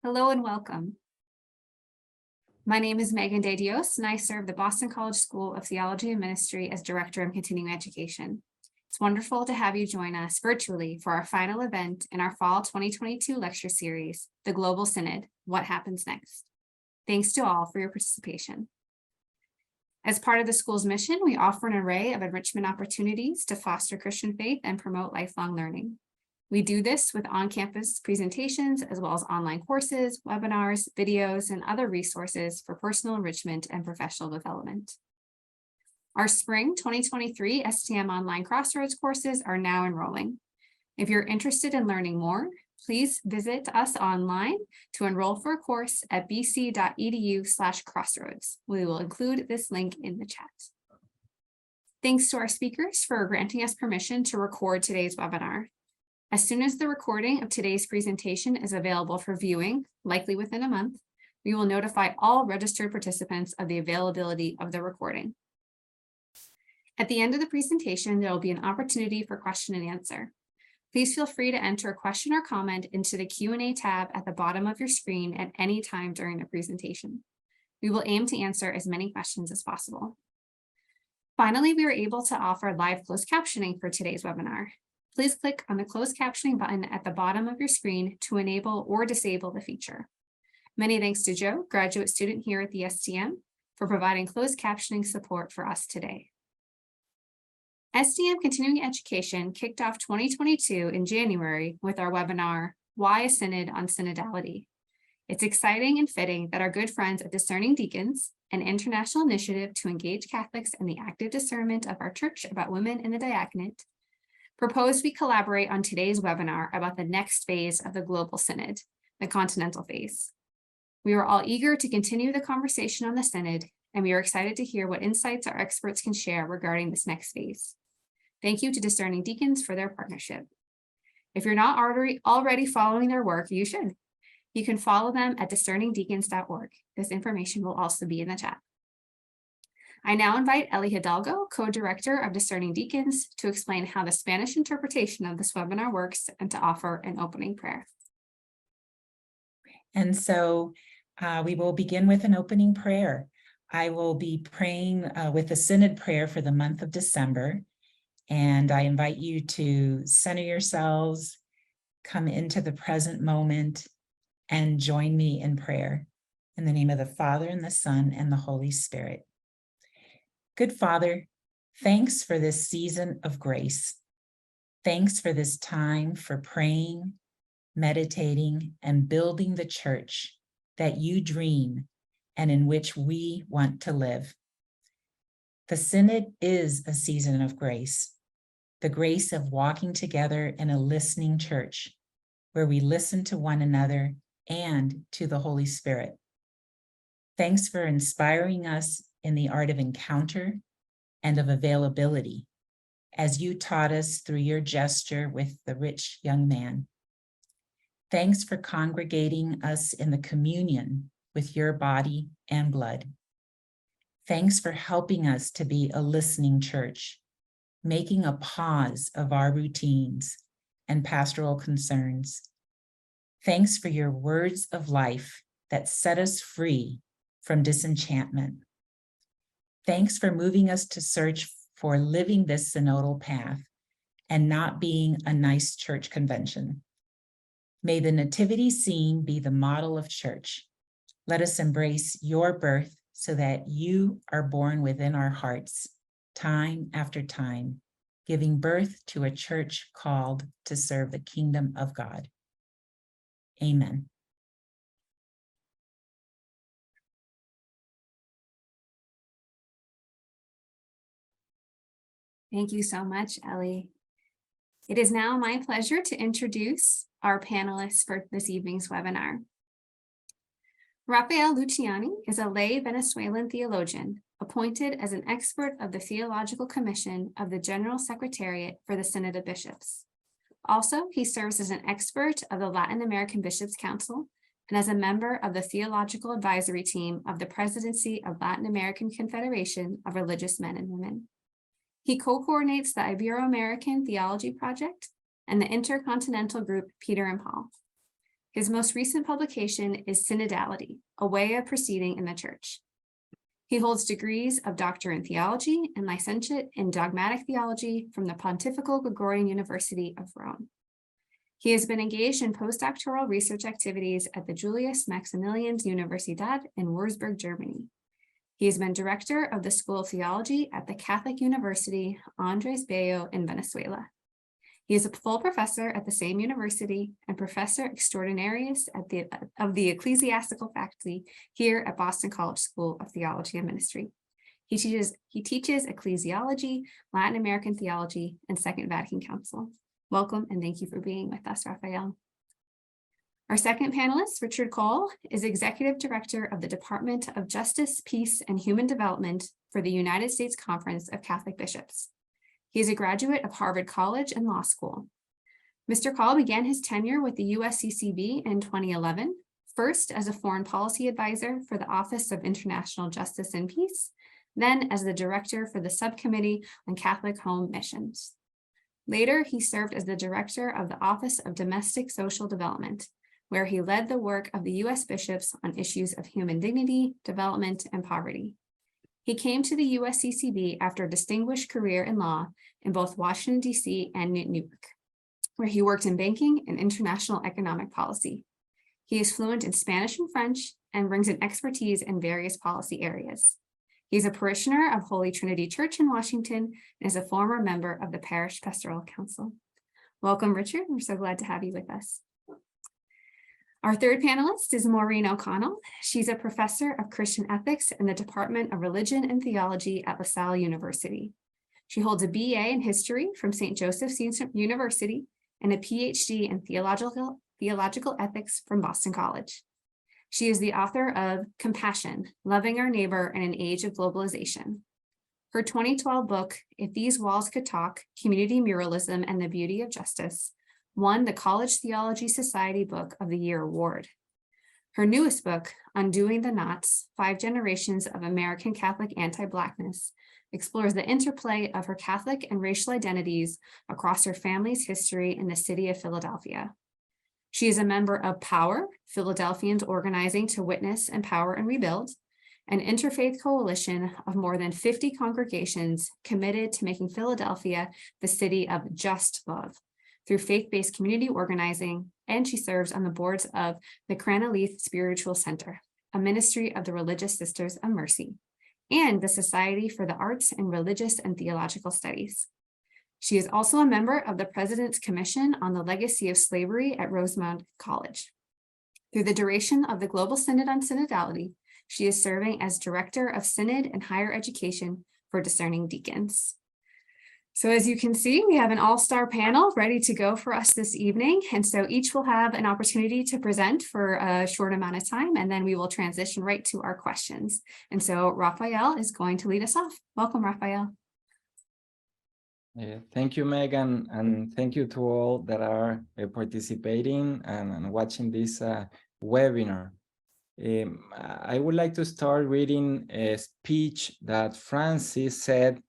Hello and welcome. My name is Megan De Dios, and I serve the Boston College School of Theology and Ministry as Director of Continuing Education. It's wonderful to have you join us virtually for our final event in our Fall 2022 lecture series, The Global Synod, What Happens Next? Thanks to all for your participation. As part of the school's mission, we offer an array of enrichment opportunities to foster Christian faith and promote lifelong learning. We do this with on-campus presentations, as well as online courses, webinars, videos, and other resources for personal enrichment and professional development. Our spring 2023 STM online Grassroots courses are now enrolling. If you're interested in learning more, please visit us online to enroll for a course at bc.edu/crossroads. We will include this link in the chat. Thanks to our speakers for granting us permission to record today's webinar. As soon as the recording of today's presentation is available for viewing, likely within a month, we will notify all registered participants of the availability of the recording. At the end of the presentation, there will be an opportunity for question and answer. Please feel free to enter a question or comment into the Q&A tab at the bottom of your screen at any time during the presentation. We will aim to answer as many questions as possible. Finally, we were able to offer live closed captioning for today's webinar. Please click on the closed captioning button at the bottom of your screen to enable or disable the feature. Many thanks to Joe, graduate student here at the STM, for providing closed captioning support for us today. STM Continuing Education kicked off 2022 in January with our webinar, Why a Synod on Synodality. It's exciting and fitting that our good friends at Discerning Deacons, an international initiative to engage Catholics in the active discernment of our church about women in the diaconate, proposed we collaborate on today's webinar about the next phase of the Global Synod, the Continental phase. We are all eager to continue the conversation on the Synod, and we are excited to hear what insights our experts can share regarding this next phase. Thank you to Discerning Deacons for their partnership. If you're not already following their work, you should. You can follow them at discerningdeacons.org. This information will also be in the chat. I now invite Ellie Hidalgo, co-director of Discerning Deacons, to explain how the Spanish interpretation of this webinar works and to offer an opening prayer. And so we will begin with an opening prayer. I will be praying with the Synod prayer for the month of December. And I invite you to center yourselves, come into the present moment, and join me in prayer. In the name of the Father, and the Son, and the Holy Spirit. Good Father, thanks for this season of grace. Thanks for this time for praying, meditating, and building the church that you dream and in which we want to live. The Synod is a season of grace, the grace of walking together in a listening church where we listen to one another and to the Holy Spirit. Thanks for inspiring us in the art of encounter and of availability, as you taught us through your gesture with the rich young man. Thanks for congregating us in the communion with your body and blood. Thanks for helping us to be a listening church, making a pause of our routines and pastoral concerns. Thanks for your words of life that set us free from disenchantment. Thanks for moving us to search for living this synodal path and not being a nice church convention. May the nativity scene be the model of church. Let us embrace your birth so that you are born within our hearts, time after time, giving birth to a church called to serve the kingdom of God. Amen. Thank you so much, Ellie. It is now my pleasure to introduce our panelists for this evening's webinar. Rafael Luciani is a lay Venezuelan theologian appointed as an expert of the Theological Commission of the General Secretariat for the Synod of Bishops. Also, he serves as an expert of the Latin American Bishops' Council and as a member of the Theological Advisory Team of the Presidency of Latin American Confederation of Religious Men and Women. He co-coordinates the Ibero-American Theology Project and the Intercontinental Group Peter and Paul. His most recent publication is Synodality, a way of proceeding in the Church. He holds degrees of Doctor in Theology and Licentiate in Dogmatic Theology from the Pontifical Gregorian University of Rome. He has been engaged in postdoctoral research activities at the Julius Maximilians Universität in Würzburg, Germany. He has been director of the School of Theology at the Catholic University Andres Bello in Venezuela. He is a full professor at the same university and professor extraordinarius of the Ecclesiastical faculty here at Boston College School of Theology and Ministry. He teaches Ecclesiology, Latin American theology, and Second Vatican Council. Welcome and thank you for being with us, Rafael. Our second panelist, Richard Coll, is Executive Director of the Department of Justice, Peace, and Human Development for the United States Conference of Catholic Bishops. He is a graduate of Harvard College and Law School. Mr. Coll began his tenure with the USCCB in 2011, first as a foreign policy advisor for the Office of International Justice and Peace, then as the director for the Subcommittee on Catholic Home Missions. Later, he served as the director of the Office of Domestic Social Development, where he led the work of the U.S. bishops on issues of human dignity, development, and poverty. He came to the USCCB after a distinguished career in law in both Washington, D.C. and Newark, where he worked in banking and international economic policy. He is fluent in Spanish and French and brings an expertise in various policy areas. He's a parishioner of Holy Trinity Church in Washington and is a former member of the Parish Pastoral Council. Welcome, Richard. We're so glad to have you with us. Our third panelist is Maureen O'Connell. She's a professor of Christian ethics in the Department of Religion and Theology at Salle University. She holds a BA in history from St. Joseph's University and a PhD in theological ethics from Boston College. She is the author of Compassion, Loving Our Neighbor in an Age of Globalization. Her 2012 book, If These Walls Could Talk, Community Muralism and the Beauty of Justice, won the College Theology Society Book of the Year award. Her newest book, Undoing the Knots, 5 Generations of American Catholic Anti-Blackness, explores the interplay of her Catholic and racial identities across her family's history in the city of Philadelphia. She is a member of POWER, Philadelphians Organizing to Witness, Empower, and Rebuild, an interfaith coalition of more than 50 congregations committed to making Philadelphia the city of just love through faith-based community organizing, and she serves on the boards of the Cranaleith Spiritual Center, a ministry of the Religious Sisters of Mercy, and the Society for the Arts in Religious and Theological Studies. She is also a member of the President's Commission on the Legacy of Slavery at Rosemont College. Through the duration of the Global Synod on Synodality, she is serving as Director of Synod and Higher Education for Discerning Deacons. So as you can see, we have an all-star panel ready to go for us this evening. And so each will have an opportunity to present for a short amount of time, and then we will transition right to our questions. And so Rafael is going to lead us off. Welcome, Rafael. Thank you, Megan, and thank you to all that are participating and watching this webinar. I would like to start reading a speech that Francis said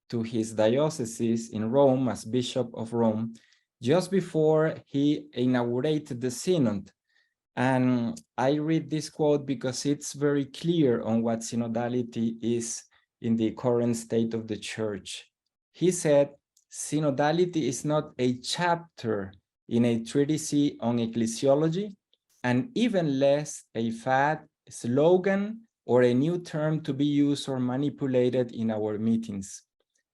to his diocese in Rome as Bishop of Rome, just before he inaugurated the Synod. And I read this quote because it's very clear on what synodality is in the current state of the Church. He said, synodality is not a chapter in a treatise on ecclesiology, and even less a fad, slogan, or a new term to be used or manipulated in our meetings.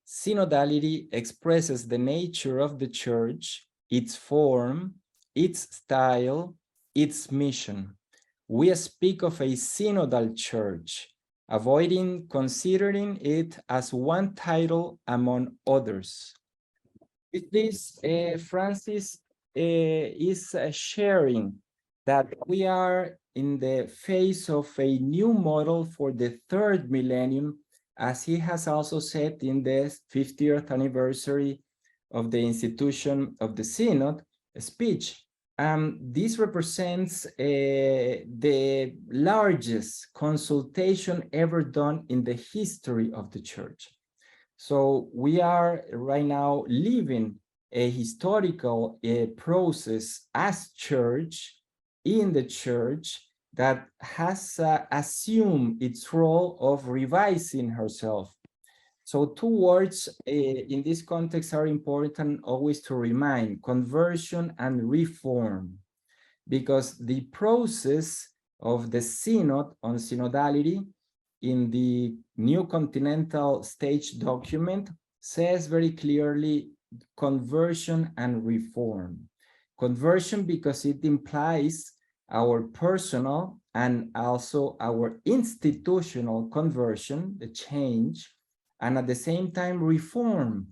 Synodality expresses the nature of the Church, its form, its style, its mission. We speak of a synodal Church, avoiding considering it as one title among others. With this, Francis is sharing that we are in the face of a new model for the third millennium, as he has also said in the 50th anniversary of the institution of the Synod speech. This represents the largest consultation ever done in the history of the Church. So we are right now living a historical process as Church in the church that has assumed its role of revising herself. So two words in this context are important always to remind: conversion and reform, because the process of the Synod on synodality in the new Continental stage document says very clearly conversion and reform. Conversion because it implies our personal and also our institutional conversion, the change, and at the same time reform,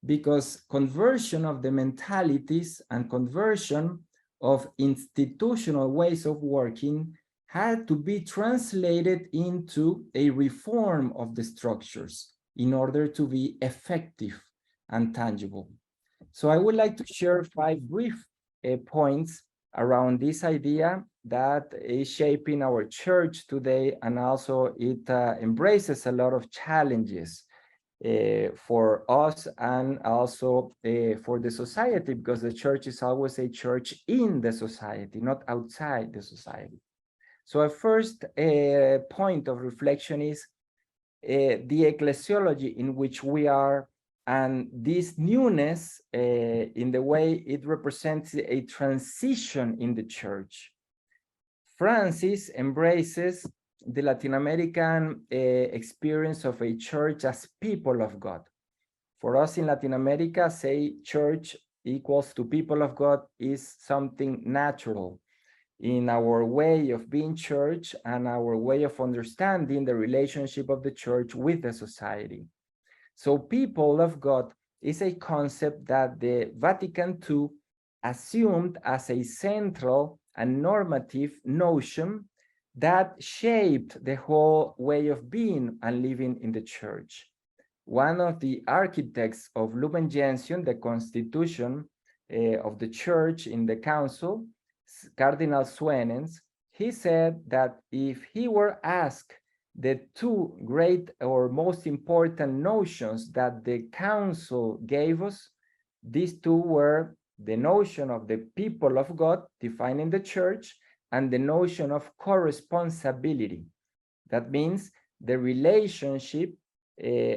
because conversion of the mentalities and conversion of institutional ways of working had to be translated into a reform of the structures in order to be effective and tangible. So I would like to share 5 brief points around this idea that is shaping our church today, and also it embraces a lot of challenges for us and also for the society, because the church is always a church in the society, not outside the society. So a first point of reflection is the ecclesiology in which we are, and this newness in the way it represents a transition in the church. Francis embraces the Latin American experience of a church as people of God. For us in Latin America, say church equals to people of God is something natural in our way of being church and our way of understanding the relationship of the church with the society. So people of God is a concept that the Vatican II assumed as a central and normative notion that shaped the whole way of being and living in the church. One of the architects of Lumen Gentium, the constitution of the church in the council, Cardinal Suenens, he said that if he were asked the 2 great or most important notions that the council gave us, these 2 were the notion of the people of God defining the church and the notion of co-responsibility. That means the relationship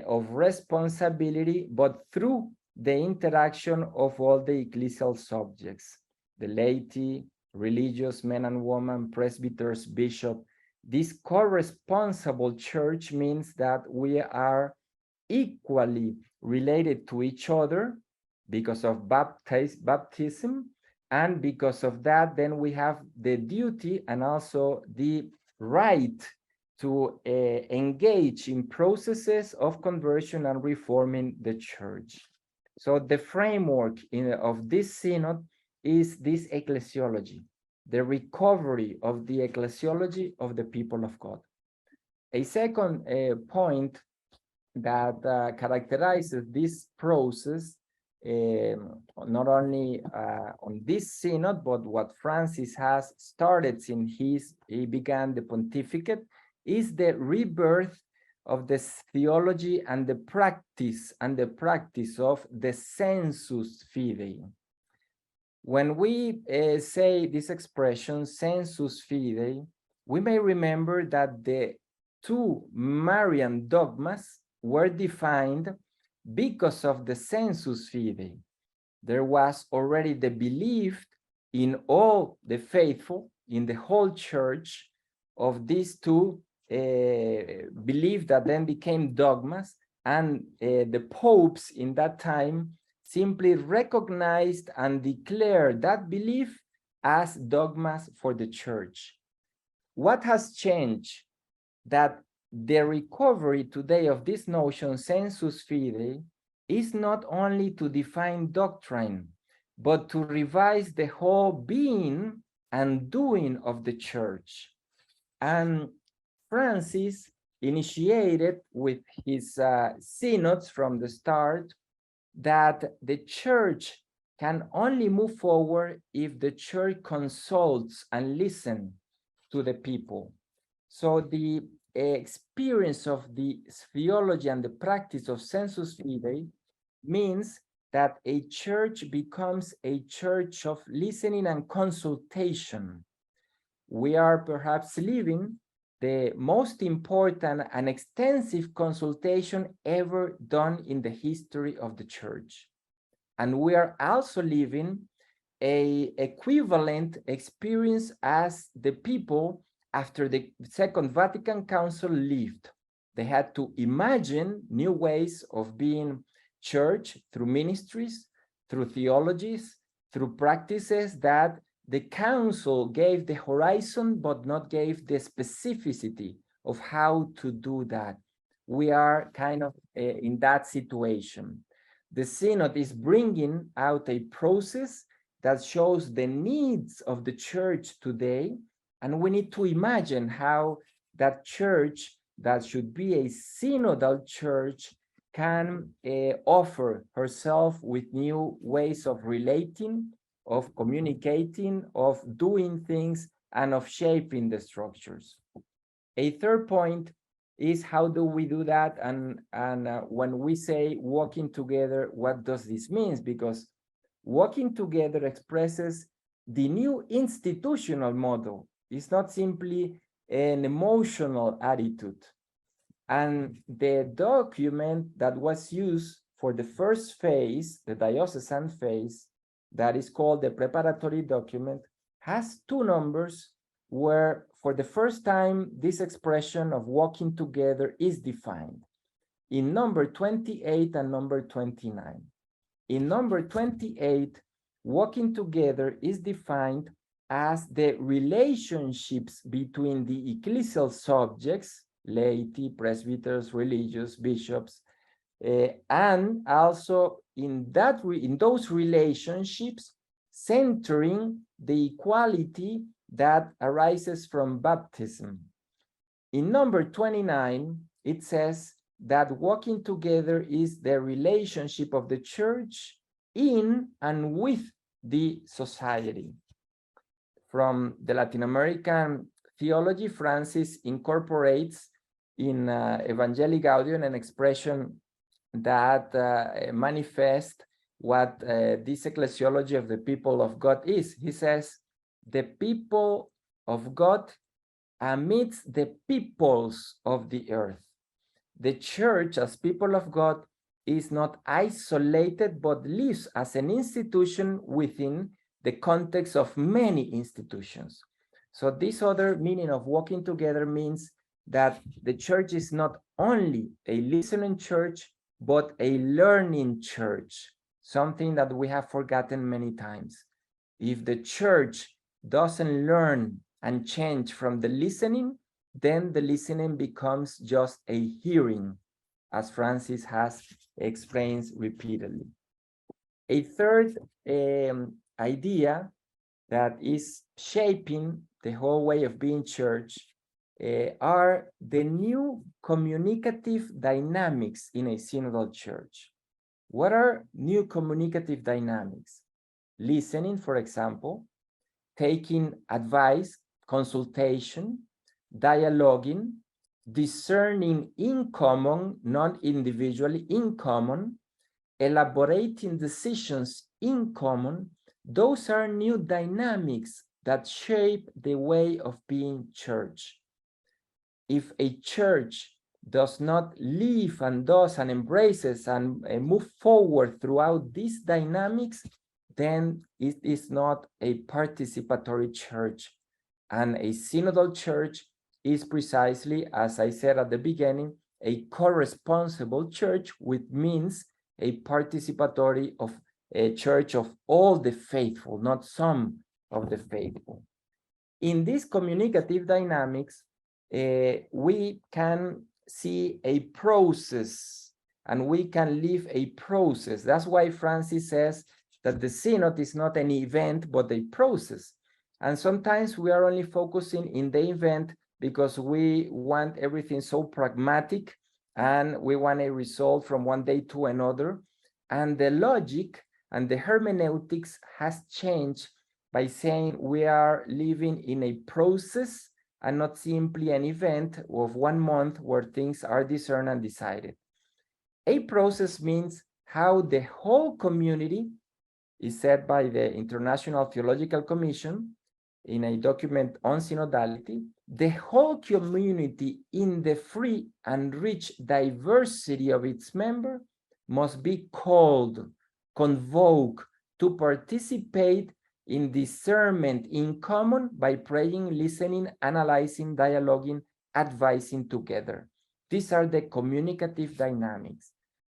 of responsibility, but through the interaction of all the ecclesial subjects, the laity, religious men and women, presbyters, bishop. This co-responsible church means that we are equally related to each other because of baptism, and because of that, then we have the duty and also the right to engage in processes of conversion and reforming the church. So the framework of this synod is this ecclesiology, the recovery of the ecclesiology of the people of God. A second point that characterizes this process, not only on this synod, but what Francis has started since he began the pontificate, is the rebirth of the theology and the practice of the sensus fidei. When we say this expression, sensus fidei, we may remember that the 2 Marian dogmas were defined because of the sensus fidei. There was already the belief in all the faithful, in the whole church, of these 2 beliefs that then became dogmas, and the popes in that time simply recognized and declared that belief as dogmas for the church. What has changed? That the recovery today of this notion, sensus fidei, is not only to define doctrine, but to revise the whole being and doing of the church. And Francis initiated with his synods from the start that the church can only move forward if the church consults and listens to the people. So the experience of the theology and the practice of sensus fidei means that a church becomes a church of listening and consultation. we are perhaps living the most important and extensive consultation ever done in the history of the church. And we are also living an equivalent experience as the people after the Second Vatican Council lived. They had to imagine new ways of being church through ministries, through theologies, through practices that the council gave the horizon, but not gave the specificity of how to do that. We are kind of in that situation. The Synod is bringing out a process that shows the needs of the church today, and we need to imagine how that church that should be a synodal church can offer herself with new ways of relating, of communicating, of doing things, and of shaping the structures. A third point is how do we do that? And when we say walking together, what does this mean? Because walking together expresses the new institutional model. It's not simply an emotional attitude. And the document that was used for the first phase, the diocesan phase, that is called the preparatory document, has two numbers where for the first time this expression of walking together is defined. In number 28 and number 29. In number 28, walking together is defined as the relationships between the ecclesial subjects, laity, presbyters, religious, bishops, and also in those relationships, centering the equality that arises from baptism. In number 29, it says that walking together is the relationship of the church in and with the society. From the Latin American theology, Francis incorporates in Evangelii Gaudium an expression that manifests what this ecclesiology of the people of God is. He says, the people of God amidst the peoples of the earth. The church as people of God is not isolated, but lives as an institution within the context of many institutions. So this other meaning of walking together means that the church is not only a listening church, but a learning church, something that we have forgotten many times. If the church doesn't learn and change from the listening, then the listening becomes just a hearing, as Francis has explained repeatedly. A third idea that is shaping the whole way of being church are the new communicative dynamics in a synodal church. What are new communicative dynamics? Listening, for example, taking advice, consultation, dialoguing, discerning in common, not individually, in common, elaborating decisions in common. Those are new dynamics that shape the way of being church. If a church does not live and does and embraces and move forward throughout these dynamics, then it is not a participatory church. And a synodal church is precisely, as I said at the beginning, a co-responsible church, which means a participatory of a church of all the faithful, not some of the faithful. In these communicative dynamics, we can see a process and we can live a process. That's why Francis says that the synod is not an event, but a process. And sometimes we are only focusing in the event because we want everything so pragmatic and we want a result from one day to another. And the logic and the hermeneutics has changed by saying we are living in a process and not simply an event of 1 month where things are discerned and decided. A process means how the whole community is said by the International Theological Commission, in a document on synodality, the whole community in the free and rich diversity of its members must be called, convoked to participate in discernment in common by praying, listening, analyzing, dialoguing, advising together. These are the communicative dynamics.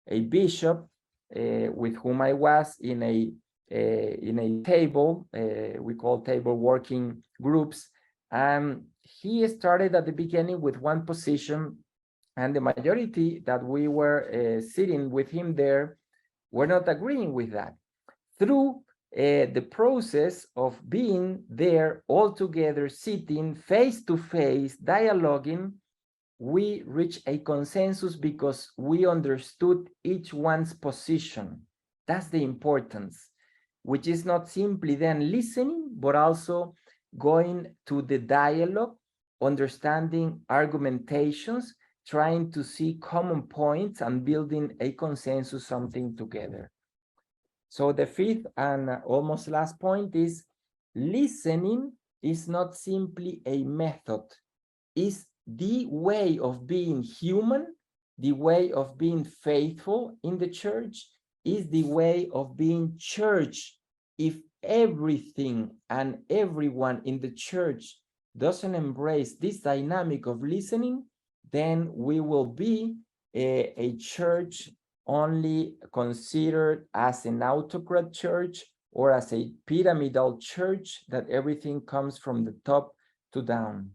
A bishop with whom I was in a table, we call table working groups, he started at the beginning with one position, and the majority that we were sitting with him there were not agreeing with that. Through the process of being there all together, sitting face to face, dialoguing, we reached a consensus because we understood each one's position. That's the importance, which is not simply then listening, but also going to the dialogue, understanding argumentations, trying to see common points and building a consensus, something together. So the fifth and almost last point is listening is not simply a method, it's the way of being human, the way of being faithful in the church, is the way of being church. If everything and everyone in the church doesn't embrace this dynamic of listening, then we will be a church only considered as an autocrat church or as a pyramidal church, that everything comes from the top to down.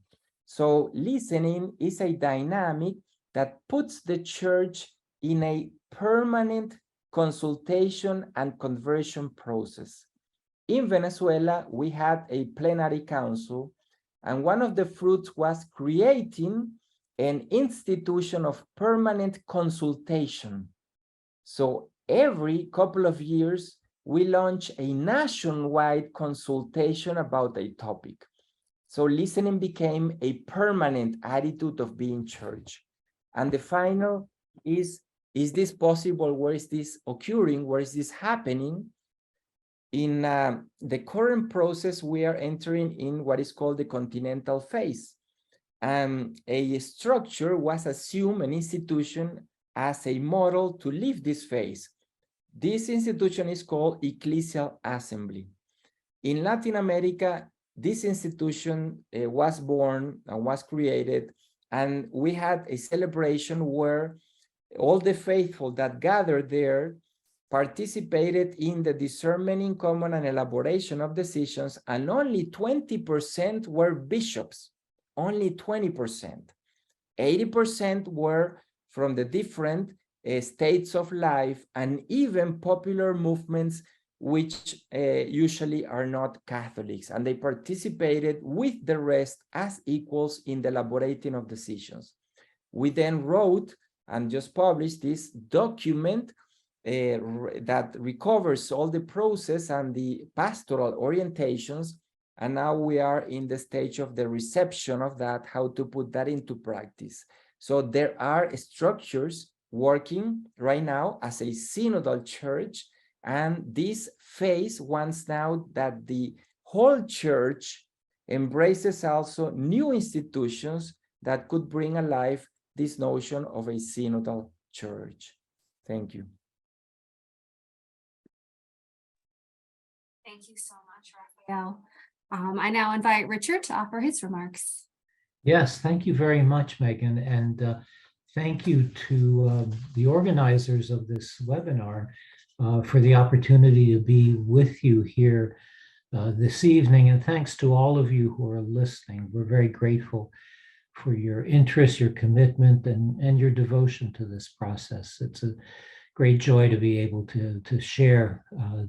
So listening is a dynamic that puts the church in a permanent consultation and conversion process. In Venezuela, we had a plenary council, and one of the fruits was creating an institution of permanent consultation. So every couple of years, we launch a nationwide consultation about a topic. So listening became a permanent attitude of being church. And the final is this possible? Where is this occurring? Where is this happening? In the current process, we are entering in what is called the Continental phase. A structure was assumed, an institution, as a model to live this phase. This institution is called Ecclesial Assembly. In Latin America, this institution was born and was created, and we had a celebration where all the faithful that gathered there participated in the discernment in common and elaboration of decisions, and only 20% were bishops, only 20%. 80% were from the different states of life and even popular movements which usually are not Catholics, and they participated with the rest as equals in the elaborating of decisions. We then wrote and just published this document that recovers all the process and the pastoral orientations, and now we are in the stage of the reception of that, how to put that into practice. So there are structures working right now as a synodal church, and this phase wants now that the whole church embraces also new institutions that could bring alive this notion of a synodal church. Thank you. Thank you so much, Rafael. I now invite Richard to offer his remarks. Yes, thank you very much, Megan, and thank you to the organizers of this webinar for the opportunity to be with you here this evening, and thanks to all of you who are listening. We're very grateful for your interest, your commitment, and your devotion to this process. It's a great joy to be able to share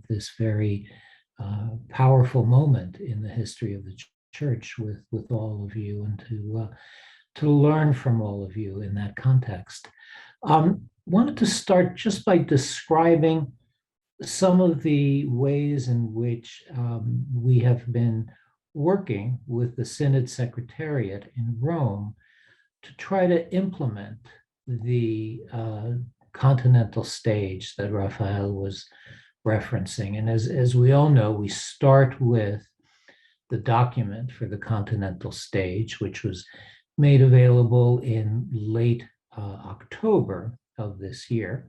this very powerful moment in the history of the church with all of you, and to learn from all of you in that context. Wanted to start just by describing some of the ways in which we have been working with the Synod Secretariat in Rome to try to implement the Continental stage that Rafael was referencing. And as we all know, we start with the document for the Continental stage, which was made available in late October of this year.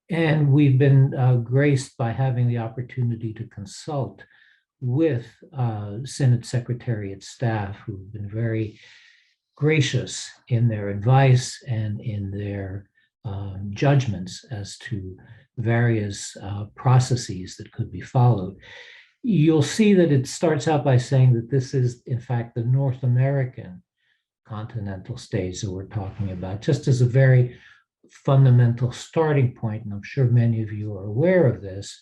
And we've been graced by having the opportunity to consult with Synod Secretariat staff who've been very gracious in their advice and in their judgments as to various processes that could be followed. You'll see that it starts out by saying that this is, in fact, the North American Continental stage that we're talking about, just as a very fundamental starting point, and I'm sure many of you are aware of this.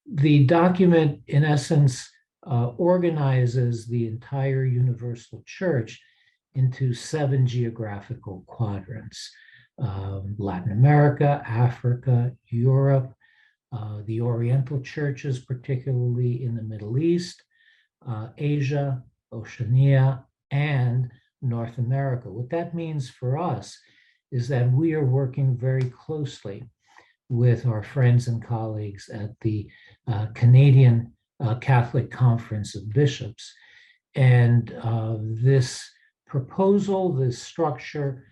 The document, in essence, organizes the entire universal church into 7 geographical quadrants: Latin America, Africa, Europe, the Oriental churches, particularly in the Middle East, Asia, Oceania, and North America. What that means for us is that we are working very closely with our friends and colleagues at the Canadian Catholic Conference of Bishops. And this proposal, this structure,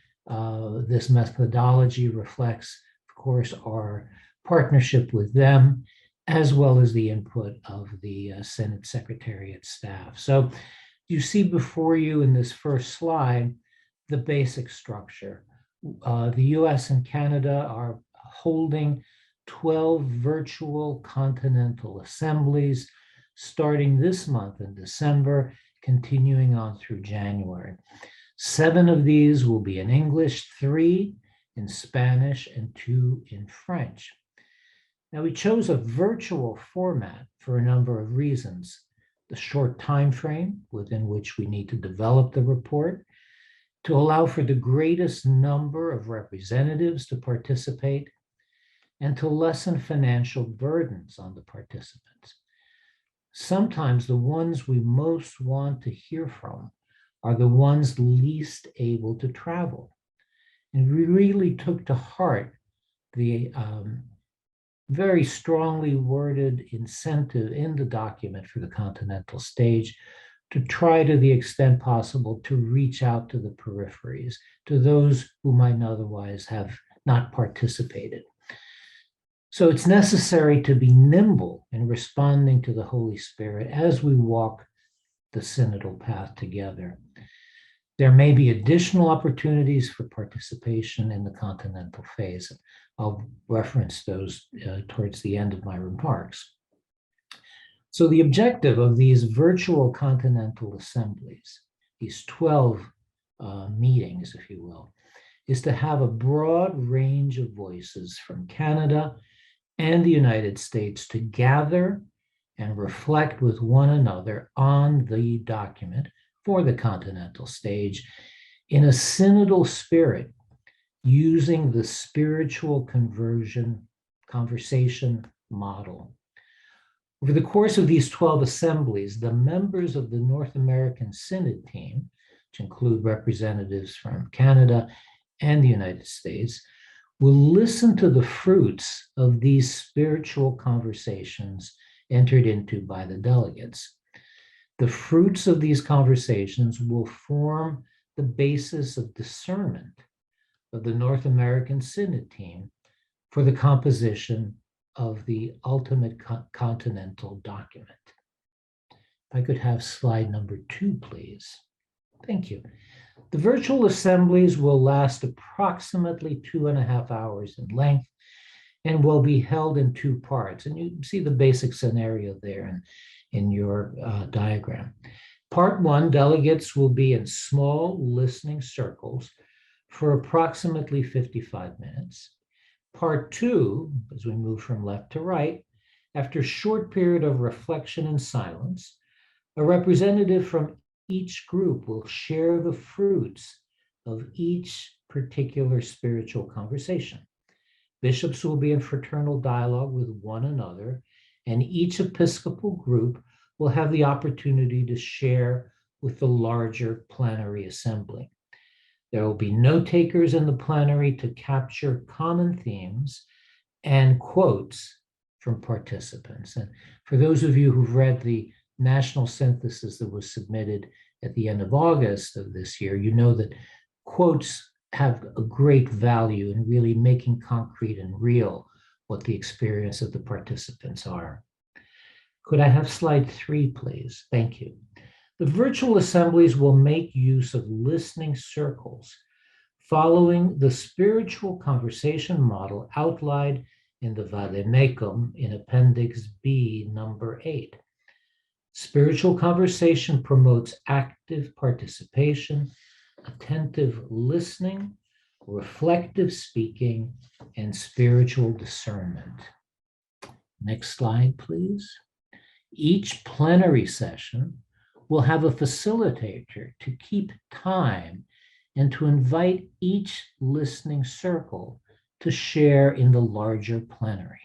this methodology reflects, of course, our partnership with them, as well as the input of the Synod Secretariat staff. So you see before you in this first slide the basic structure. The US and Canada are holding 12 virtual continental assemblies starting this month in December, continuing on through January. 7 of these will be in English, 3 in Spanish, and 2 in French. Now, we chose a virtual format for a number of reasons: the short time frame within which we need to develop the report, to allow for the greatest number of representatives to participate, and to lessen financial burdens on the participants. Sometimes the ones we most want to hear from are the ones least able to travel. And we really took to heart the very strongly worded incentive in the document for the Continental stage to try, to the extent possible, to reach out to the peripheries, to those who might otherwise have not participated. So it's necessary to be nimble in responding to the Holy Spirit as we walk the synodal path together. There may be additional opportunities for participation in the Continental phase. I'll reference those towards the end of my remarks. So the objective of these virtual Continental assemblies, these 12 meetings, if you will, is to have a broad range of voices from Canada and the United States to gather and reflect with one another on the document for the Continental stage in a synodal spirit, using the spiritual conversation model. Over the course of these 12 assemblies, the members of the North American Synod team, which include representatives from Canada and the United States, will listen to the fruits of these spiritual conversations entered into by the delegates. The fruits of these conversations will form the basis of discernment of the North American Synod team for the composition of the ultimate continental document. If I could have slide number 2, please. Thank you. The virtual assemblies will last approximately 2.5 hours in length and will be held in 2 parts. And you see the basic scenario there in your diagram. Part 1, delegates will be in small listening circles for approximately 55 minutes. Part 2, as we move from left to right, after a short period of reflection and silence, a representative from each group will share the fruits of each particular spiritual conversation. Bishops will be in fraternal dialogue with one another, and each Episcopal group will have the opportunity to share with the larger plenary assembly. There will be note takers in the plenary to capture common themes and quotes from participants. And for those of you who've read the national synthesis that was submitted at the end of August of this year, you know that quotes have a great value in really making concrete and real what the experience of the participants are. Could I have slide 3, please? Thank you. The virtual assemblies will make use of listening circles following the spiritual conversation model outlined in the Vademecum in Appendix B, number 8. Spiritual conversation promotes active participation, attentive listening, reflective speaking, and spiritual discernment. Next slide, please. Each plenary session will have a facilitator to keep time and to invite each listening circle to share in the larger plenary.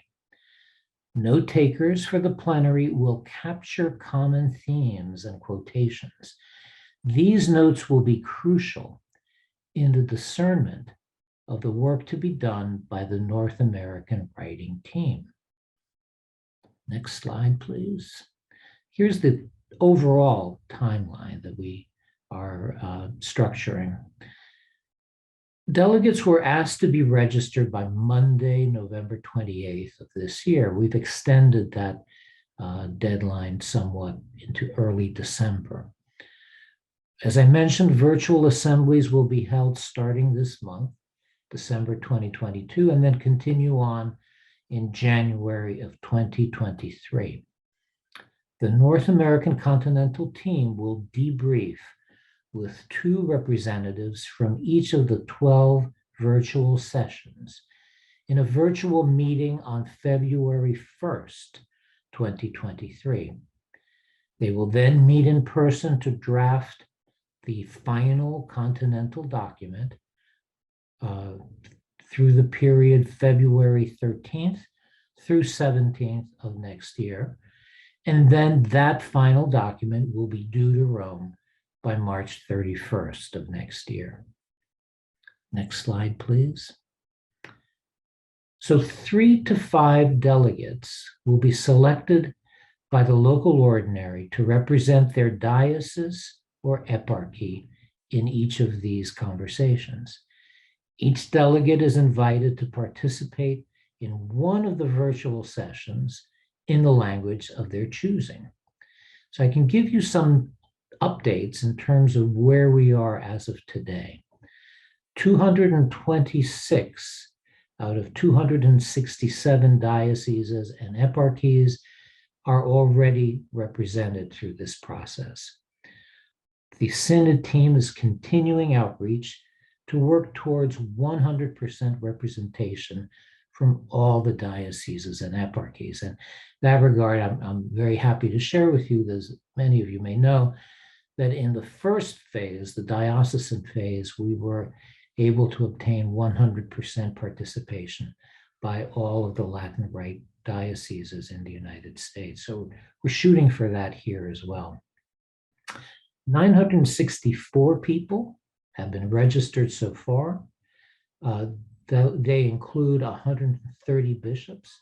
Note takers for the plenary will capture common themes and quotations. These notes will be crucial in the discernment of the work to be done by the North American writing team. Next slide, please. Here's the overall timeline that we are structuring. Delegates were asked to be registered by Monday, November 28th of this year. We've extended that deadline somewhat into early December. As I mentioned, virtual assemblies will be held starting this month, December 2022, and then continue on in January of 2023. The North American Continental team will debrief with 2 representatives from each of the 12 virtual sessions in a virtual meeting on February 1st, 2023. They will then meet in person to draft the final Continental document through the period February 13th through 17th of next year. And then that final document will be due to Rome by March 31st of next year. Next slide, please. So 3 to 5 delegates will be selected by the local ordinary to represent their diocese or eparchy in each of these conversations. Each delegate is invited to participate in one of the virtual sessions in the language of their choosing. So I can give you some updates in terms of where we are as of today. 226 out of 267 dioceses and eparchies are already represented through this process. The Synod team is continuing outreach to work towards 100% representation from all the dioceses and eparchies. And in that regard, I'm very happy to share with you, as many of you may know, that in the first phase, the diocesan phase, we were able to obtain 100% participation by all of the Latin Rite dioceses in the United States. So we're shooting for that here as well. 964 people have been registered so far. They include 130 bishops,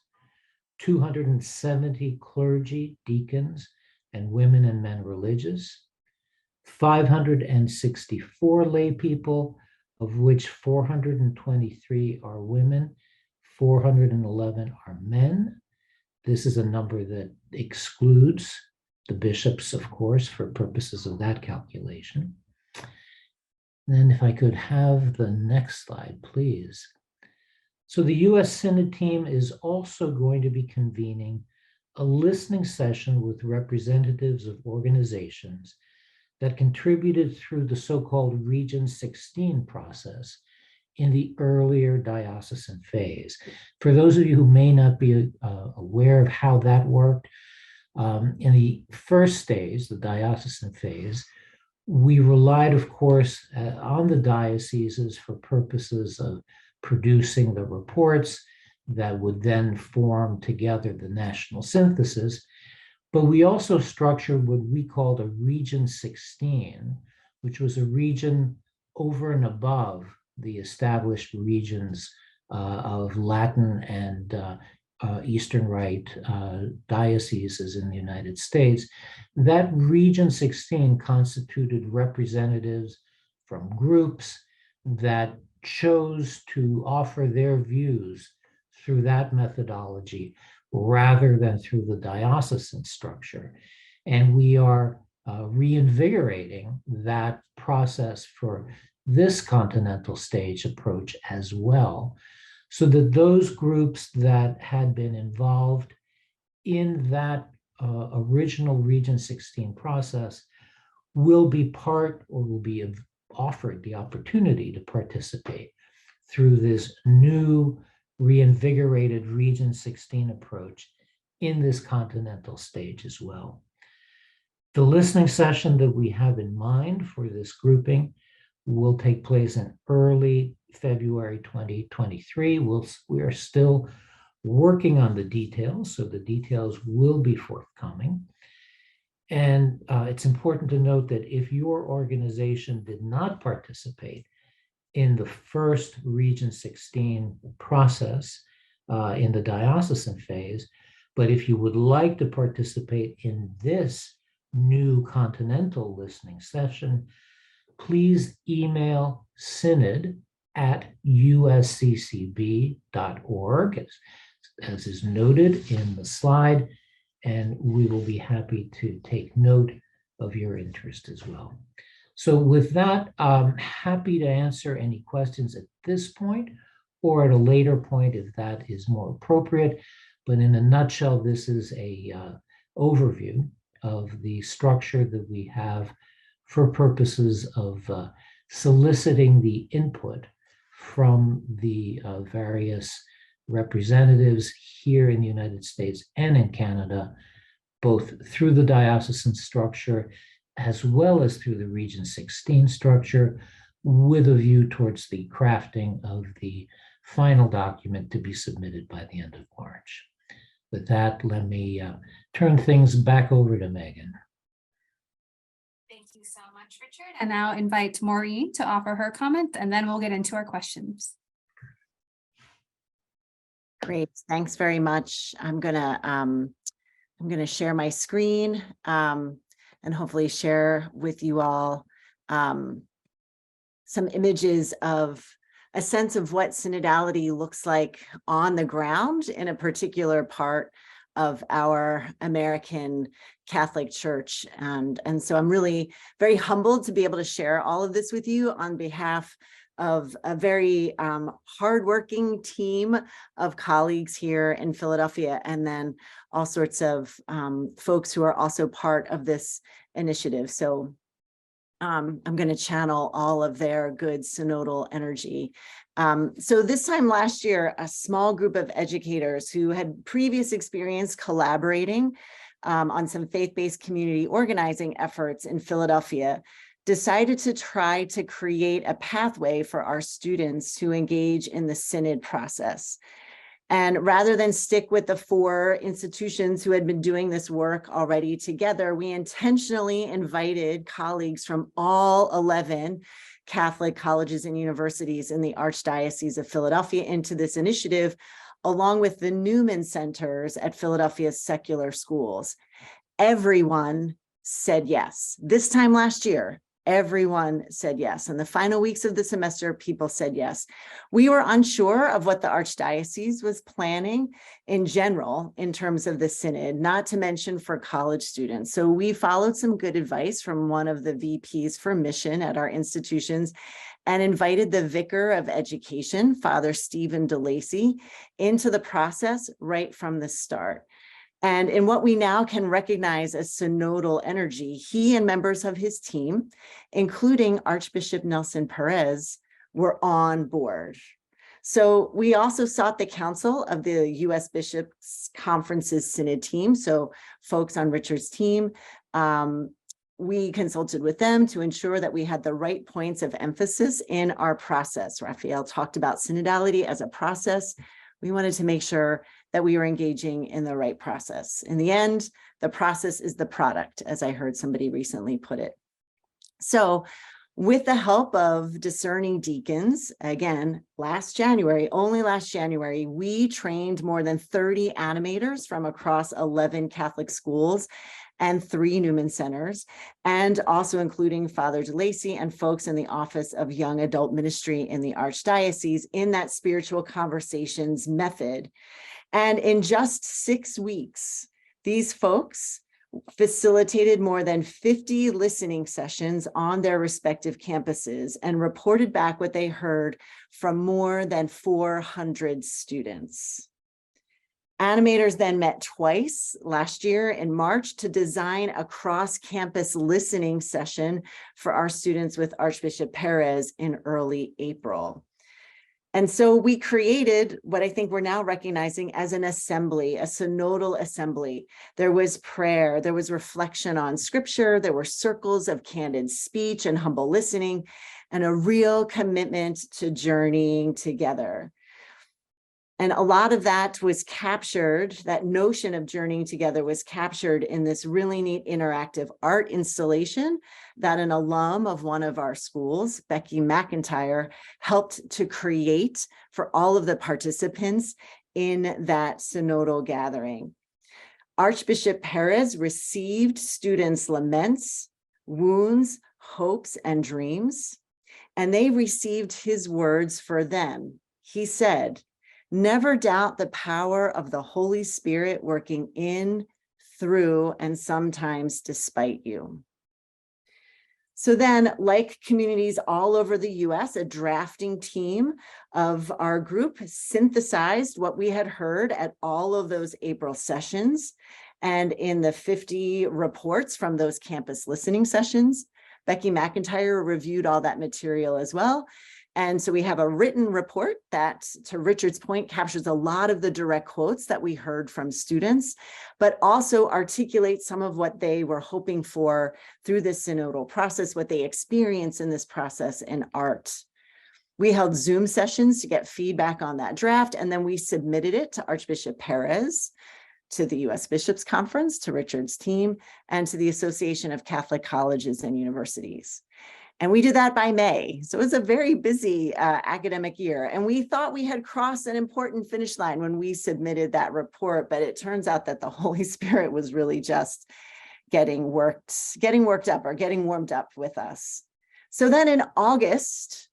270 clergy, deacons, and women and men religious, 564 lay people, of which 423 are women, 411 are men. This is a number that excludes the bishops, of course, for purposes of that calculation. Then if I could have the next slide, please. So the US Synod team is also going to be convening a listening session with representatives of organizations that contributed through the so-called Region 16 process in the earlier diocesan phase. For those of you who may not be aware of how that worked, in the first stage, the diocesan phase, we relied, of course, on the dioceses for purposes of producing the reports that would then form together the national synthesis. But we also structured what we called a Region 16, which was a region over and above the established regions of Latin and Eastern Rite dioceses in the United States, that Region 16 constituted representatives from groups that chose to offer their views through that methodology rather than through the diocesan structure. And we are reinvigorating that process for this continental stage approach as well, so that those groups that had been involved in that original Region 16 process will be part, or will be offered the opportunity to participate through this new reinvigorated Region 16 approach in this continental stage as well. The listening session that we have in mind for this grouping will take place in early February 2023. We are still working on the details, so the details will be forthcoming. And it's important to note that if your organization did not participate in the first Region 16 process in the diocesan phase, but if you would like to participate in this new continental listening session, please email synod@usccb.org, as is noted in the slide, and we will be happy to take note of your interest as well. So with that, I'm happy to answer any questions at this point or at a later point if that is more appropriate. But in a nutshell, this is a overview of the structure that we have for purposes of soliciting the input from the various representatives here in the United States and in Canada, both through the diocesan structure as well as through the Region 16 structure, with a view towards the crafting of the final document to be submitted by the end of March. With that, let me turn things back over to Megan. Thank you so much, Richard. And now invite Maureen to offer her comment, and then we'll get into our questions. Great, thanks very much. I'm gonna share my screen and hopefully share with you all some images of a sense of what synodality looks like on the ground in a particular part of our American Catholic Church. And so I'm really very humbled to be able to share all of this with you on behalf of a very hardworking team of colleagues here in Philadelphia, and then all sorts of folks who are also part of this initiative. So I'm going to channel all of their good synodal energy. So this time last year, a small group of educators who had previous experience collaborating on some faith-based community organizing efforts in Philadelphia decided to try to create a pathway for our students to engage in the synod process. And rather than stick with the 4 institutions who had been doing this work already together, we intentionally invited colleagues from all 11 Catholic colleges and universities in the Archdiocese of Philadelphia into this initiative, along with the Newman Centers at Philadelphia's secular schools. Everyone said yes. This time last year, everyone said yes. In the final weeks of the semester, people said yes. We were unsure of what the Archdiocese was planning in general in terms of the synod, not to mention for college students. So we followed some good advice from one of the VPs for mission at our institutions and invited the Vicar of Education, Father Stephen DeLacy, into the process right from the start. And in what we now can recognize as synodal energy, he and members of his team, including Archbishop Nelson Perez, were on board. So we also sought the counsel of the U.S. Bishops' Conference's Synod team, so folks on Richard's team. We consulted with them to ensure that we had the right points of emphasis in our process. Rafael talked about synodality as a process. We wanted to make sure that we were engaging in the right process. In the end, the process is the product, as I heard somebody recently put it. So With the help of Discerning Deacons, again, only last January, we trained more than 30 animators from across 11 Catholic schools and 3 Newman centers, and also including Father DeLacy and folks in the Office of Young Adult Ministry in the Archdiocese in that spiritual conversations method. And in just 6 weeks, these folks facilitated more than 50 listening sessions on their respective campuses and reported back what they heard from more than 400 students. Animators then met twice last year in March to design a cross-campus listening session for our students with Archbishop Perez in early April. And so we created what I think we're now recognizing as an assembly, a synodal assembly. There was prayer, there was reflection on scripture, there were circles of candid speech and humble listening, and a real commitment to journeying together. And a lot of that was captured, that notion of journeying together was captured in this really neat interactive art installation that an alum of one of our schools, Becky McIntyre, helped to create for all of the participants in that synodal gathering. Archbishop Perez received students' laments, wounds, hopes, and dreams, and they received his words for them. He said, "Never doubt the power of the Holy Spirit working in, through, and sometimes despite you." So then, like communities all over the US, a drafting team of our group synthesized what we had heard at all of those April sessions and in the 50 reports from those campus listening sessions. Becky McIntyre reviewed all that material as well. And so we have a written report that, to Richard's point, captures a lot of the direct quotes that we heard from students, but also articulates some of what they were hoping for through this synodal process, what they experience in this process in art. We held Zoom sessions to get feedback on that draft, and then we submitted it to Archbishop Perez, to the U.S. Bishops' Conference, to Richard's team, and to the Association of Catholic Colleges and Universities. And we did that by May. So it was a very busy academic year. And we thought we had crossed an important finish line when we submitted that report, but it turns out that the Holy Spirit was really just getting worked up or getting warmed up with us. So then in August,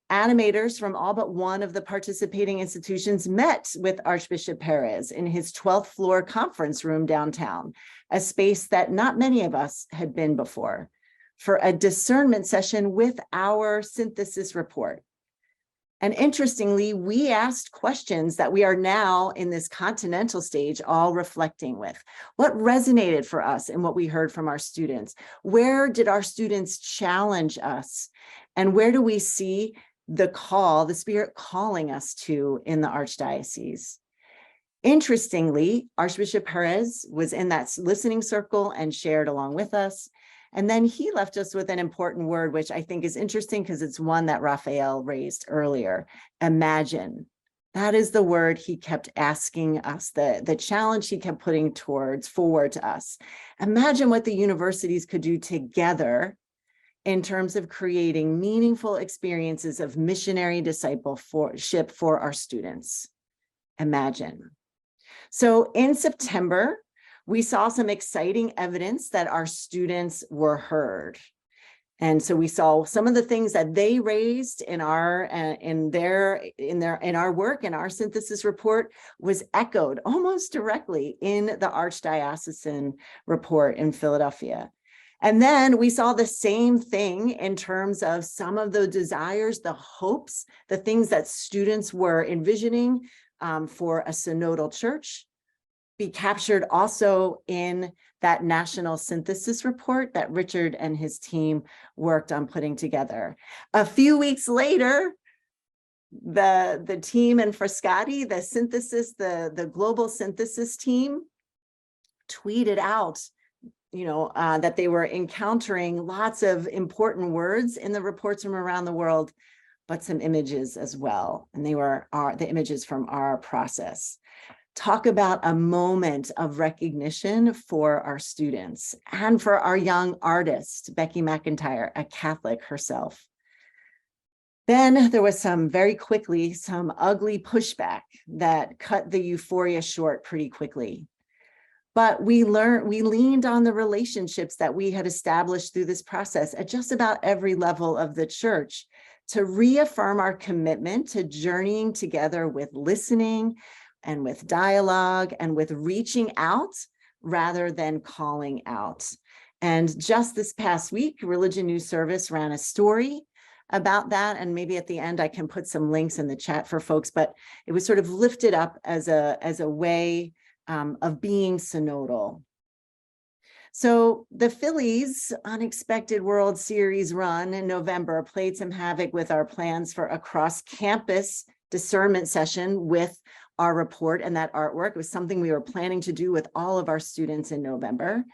animators from all but one of the participating institutions met with Archbishop Perez in his 12th floor conference room downtown, a space that not many of us had been before, for a discernment session with our synthesis report. And interestingly, we asked questions that we are now in this Continental stage all reflecting with. What resonated for us in what we heard from our students? Where did our students challenge us? And where do we see the call, the Spirit calling us to in the Archdiocese? Interestingly, Archbishop Perez was in that listening circle and shared along with us. And then he left us with an important word, which I think is interesting because it's one that Rafael raised earlier: imagine. That is the word he kept asking us, the challenge he kept putting forward to us. Imagine what the universities could do together in terms of creating meaningful experiences of missionary discipleship for our students. Imagine. So in September, we saw some exciting evidence that our students were heard. And so we saw some of the things that they raised in our work, in our synthesis report, was echoed almost directly in the Archdiocesan report in Philadelphia. And then we saw the same thing in terms of some of the desires, the hopes, the things that students were envisioning for a synodal church, be captured also in that national synthesis report that Richard and his team worked on putting together. A few weeks later, the team in Frascati, the global synthesis team, tweeted out, that they were encountering lots of important words in the reports from around the world, but some images as well. And they were the images from our process. talk about a moment of recognition for our students and for our young artist, Becky McIntyre, a Catholic herself. Then there was very quickly, some ugly pushback that cut the euphoria short pretty quickly. But we leaned on the relationships that we had established through this process at just about every level of the church to reaffirm our commitment to journeying together with listening and with dialogue and with reaching out rather than calling out. And just this past week, Religion News Service ran a story about that. And maybe at the end, I can put some links in the chat for folks, but it was sort of lifted up as a way of being synodal. So the Phillies' unexpected World Series run in November played some havoc with our plans for a cross-campus discernment session with our report and that artwork. It was something we were planning to do with all of our students in November.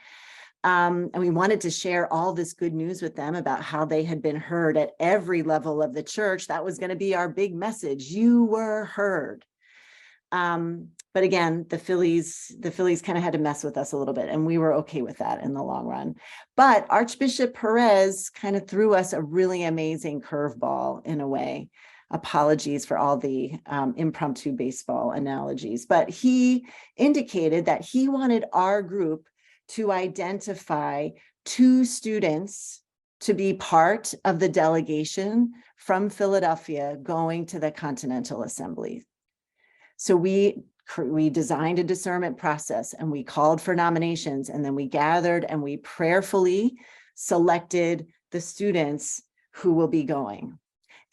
And we wanted to share all this good news with them about how they had been heard at every level of the church. That was going to be our big message. You were heard. But again, the Phillies kind of had to mess with us a little bit, and we were okay with that in the long run. But Archbishop Perez kind of threw us a really amazing curveball in a way. Apologies for all the impromptu baseball analogies, but he indicated that he wanted our group to identify 2 students to be part of the delegation from Philadelphia going to the Continental Assembly. So we designed a discernment process and we called for nominations, and then we gathered and we prayerfully selected the students who will be going.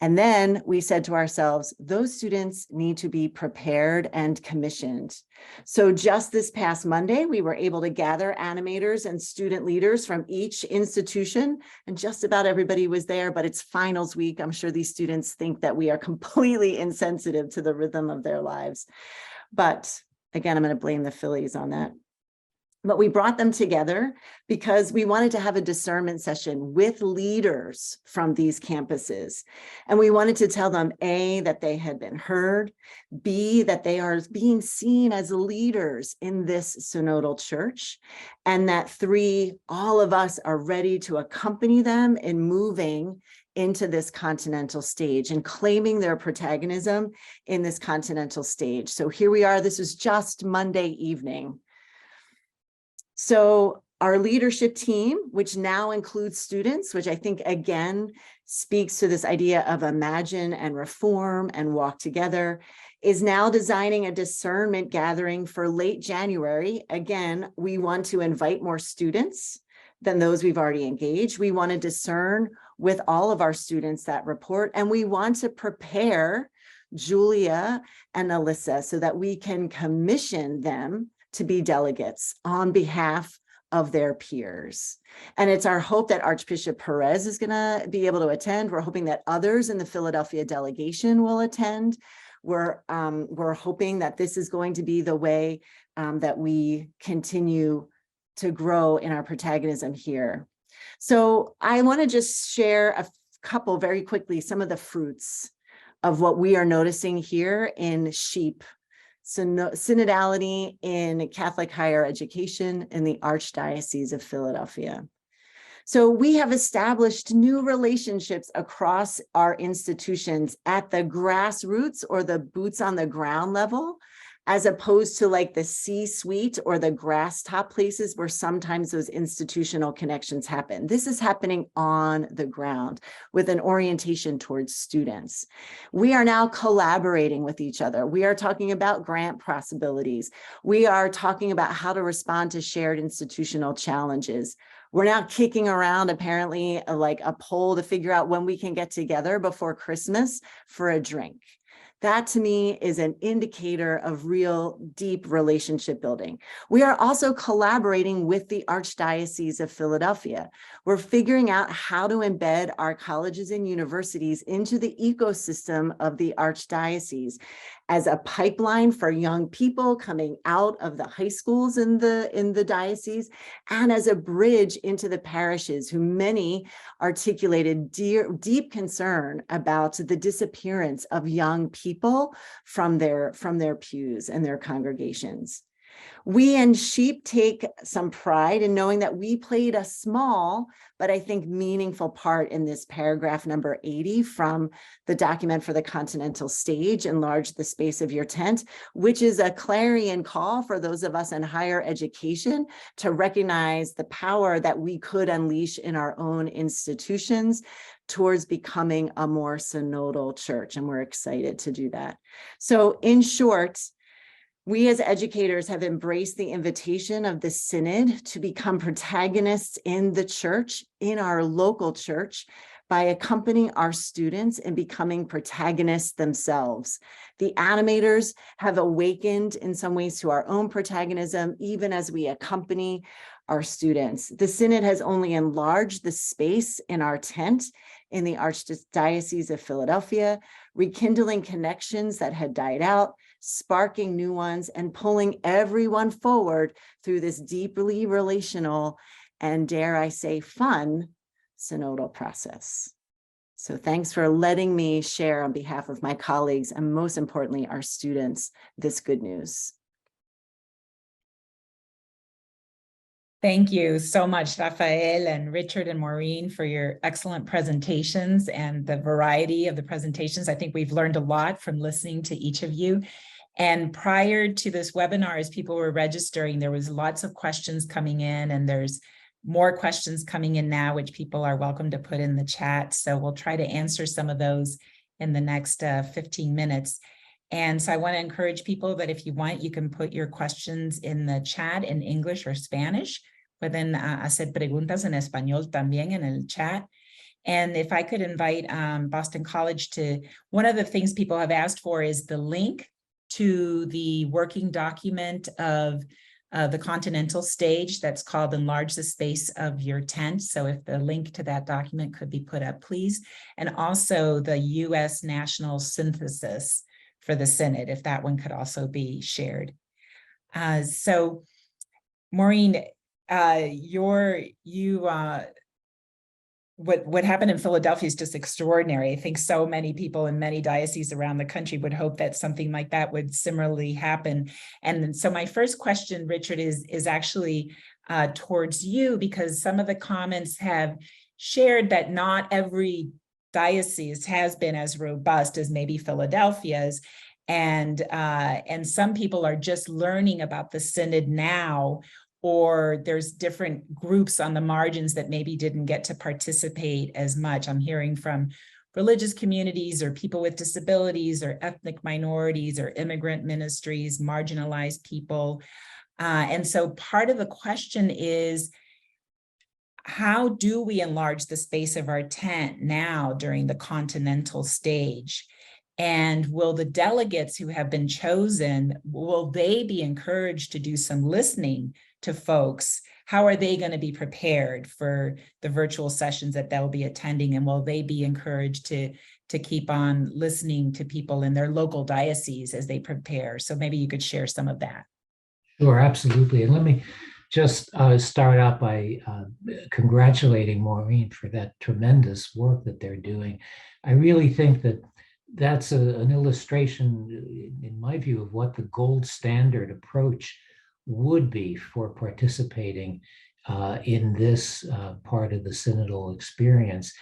And then we said to ourselves, those students need to be prepared and commissioned. So just this past Monday, we were able to gather animators and student leaders from each institution, and just about everybody was there, but it's finals week. I'm sure these students think that we are completely insensitive to the rhythm of their lives. But again, I'm going to blame the Phillies on that. But we brought them together because we wanted to have a discernment session with leaders from these campuses. And we wanted to tell them, A, that they had been heard, B, that they are being seen as leaders in this synodal church, and that 3, all of us are ready to accompany them in moving into this continental stage and claiming their protagonism in this continental stage. So here we are. This is just Monday evening. So our leadership team, which now includes students, which I think again speaks to this idea of imagine and reform and walk together, is now designing a discernment gathering for late January. Again, we want to invite more students than those we've already engaged. We want to discern with all of our students that report, and we want to prepare Julia and Alyssa so that we can commission them to be delegates on behalf of their peers. And it's our hope that Archbishop Perez is going to be able to attend. We're hoping that others in the Philadelphia delegation will attend. We're hoping that this is going to be the way that we continue to grow in our protagonism here. So I want to just share a couple very quickly, some of the fruits of what we are noticing here in SHEEP, synodality in Catholic higher education in the Archdiocese of Philadelphia. So we have established new relationships across our institutions at the grassroots or the boots on the ground level, as opposed to like the C-suite or the grass top places where sometimes those institutional connections happen. This is happening on the ground with an orientation towards students. We are now collaborating with each other. We are talking about grant possibilities. We are talking about how to respond to shared institutional challenges. We're now kicking around apparently like a poll to figure out when we can get together before Christmas for a drink. That to me is an indicator of real deep relationship building. We are also collaborating with the Archdiocese of Philadelphia. We're figuring out how to embed our colleges and universities into the ecosystem of the Archdiocese as a pipeline for young people coming out of the high schools in the diocese, and as a bridge into the parishes, who many articulated deep concern about the disappearance of young people from their pews and their congregations. We in Sheep take some pride in knowing that we played a small, but I think meaningful part in this paragraph number 80 from the document for the Continental stage, Enlarge the Space of Your Tent, which is a clarion call for those of us in higher education to recognize the power that we could unleash in our own institutions towards becoming a more synodal church. And we're excited to do that. So in short, we as educators have embraced the invitation of the Synod to become protagonists in the church, in our local church, by accompanying our students and becoming protagonists themselves. The animators have awakened in some ways to our own protagonism, even as we accompany our students. The Synod has only enlarged the space in our tent in the Archdiocese of Philadelphia, rekindling connections that had died out, sparking new ones, and pulling everyone forward through this deeply relational and, dare I say, fun synodal process. So thanks for letting me share on behalf of my colleagues and, most importantly, our students, this good news. Thank you so much, Rafael and Richard and Maureen, for your excellent presentations and the variety of the presentations. I think we've learned a lot from listening to each of you. And prior to this webinar, as people were registering, there was lots of questions coming in, and there's more questions coming in now, which people are welcome to put in the chat. So we'll try to answer some of those in the next 15 minutes. And so I want to encourage people that if you want, you can put your questions in the chat in English or Spanish. Pueden hacer preguntas en español también en el chat. And if I could invite Boston College to, one of the things people have asked for is the link to the working document of the Continental stage that's called Enlarge the Space of Your Tent. So if the link to that document could be put up, please. And also the US National Synthesis for the Synod, if that one could also be shared. So Maureen, what happened in Philadelphia is just extraordinary. I think so many people in many dioceses around the country would hope that something like that would similarly happen. And so my first question, Richard, is actually towards you, because some of the comments have shared that not every diocese has been as robust as maybe Philadelphia's. And some people are just learning about the Synod now, or there's different groups on the margins that maybe didn't get to participate as much. I'm hearing from religious communities or people with disabilities or ethnic minorities or immigrant ministries, marginalized people. And so part of the question is, how do we enlarge the space of our tent now during the Continental stage? And will the delegates who have been chosen, will they be encouraged to do some listening to folks? How are they going to be prepared for the virtual sessions that they'll be attending? And will they be encouraged to keep on listening to people in their local diocese as they prepare? So maybe you could share some of that. Sure, absolutely. And let me just start out by congratulating Maureen for that tremendous work that they're doing. I really think that that's an illustration, in my view, of what the gold standard approach would be for participating in this part of the synodal experience.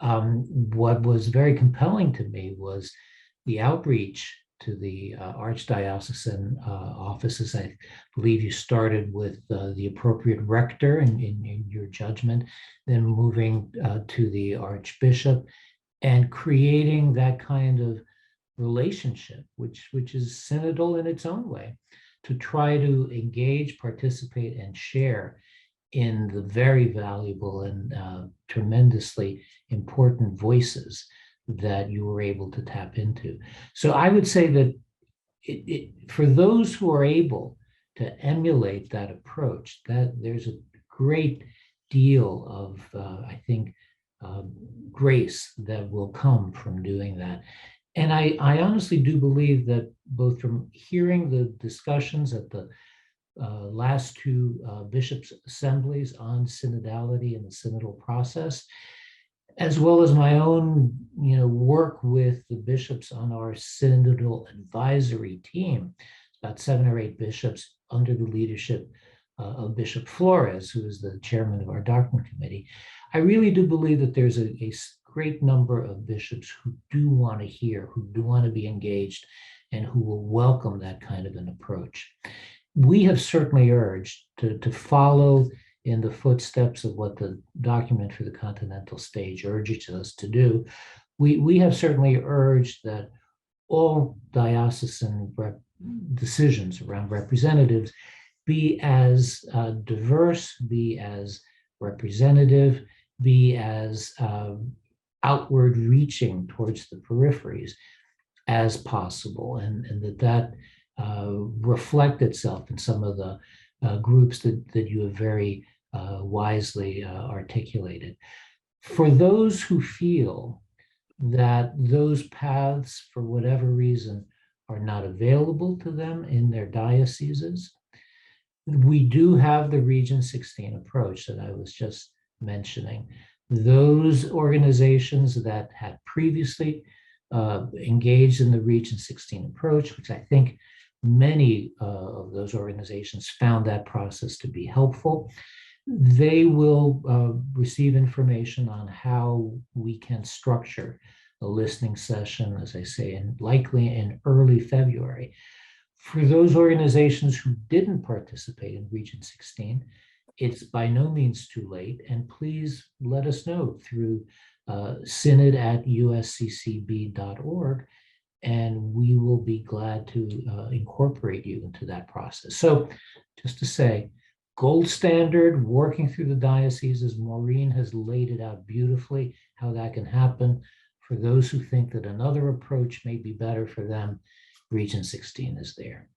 What was very compelling to me was the outreach to the archdiocesan offices. I believe you started with the appropriate rector in your judgment, then moving to the archbishop, and creating that kind of relationship, which is synodal in its own way, to try to engage, participate, and share in the very valuable and tremendously important voices that you were able to tap into. So I would say that for those who are able to emulate that approach, that there's a great deal of, I think, grace that will come from doing that. And I honestly do believe that both from hearing the discussions at the last two bishops' assemblies on synodality and the synodal process, as well as my own, work with the bishops on our synodal advisory team, about 7 or 8 bishops under the leadership of Bishop Flores, who is the chairman of our doctrine committee. I really do believe that there's a great number of bishops who do want to hear, who do want to be engaged, and who will welcome that kind of an approach. We have certainly urged to follow in the footsteps of what the document for the Continental stage urges us to do. We have certainly urged that all diocesan decisions around representatives be as diverse, be as representative, be as outward reaching towards the peripheries as possible, and that reflect itself in some of the groups that you have very wisely articulated. For those who feel that those paths, for whatever reason, are not available to them in their dioceses, we do have the Region 16 approach that I was just mentioning. Those organizations that had previously engaged in the Region 16 approach, which I think many of those organizations found that process to be helpful, they will receive information on how we can structure a listening session, as I say, likely in early February. For those organizations who didn't participate in Region 16, it's by no means too late, and please let us know through synod@usccb.org, and we will be glad to incorporate you into that process. So just to say, gold standard, working through the dioceses, Maureen has laid it out beautifully, how that can happen. For those who think that another approach may be better for them, Region 16 is there.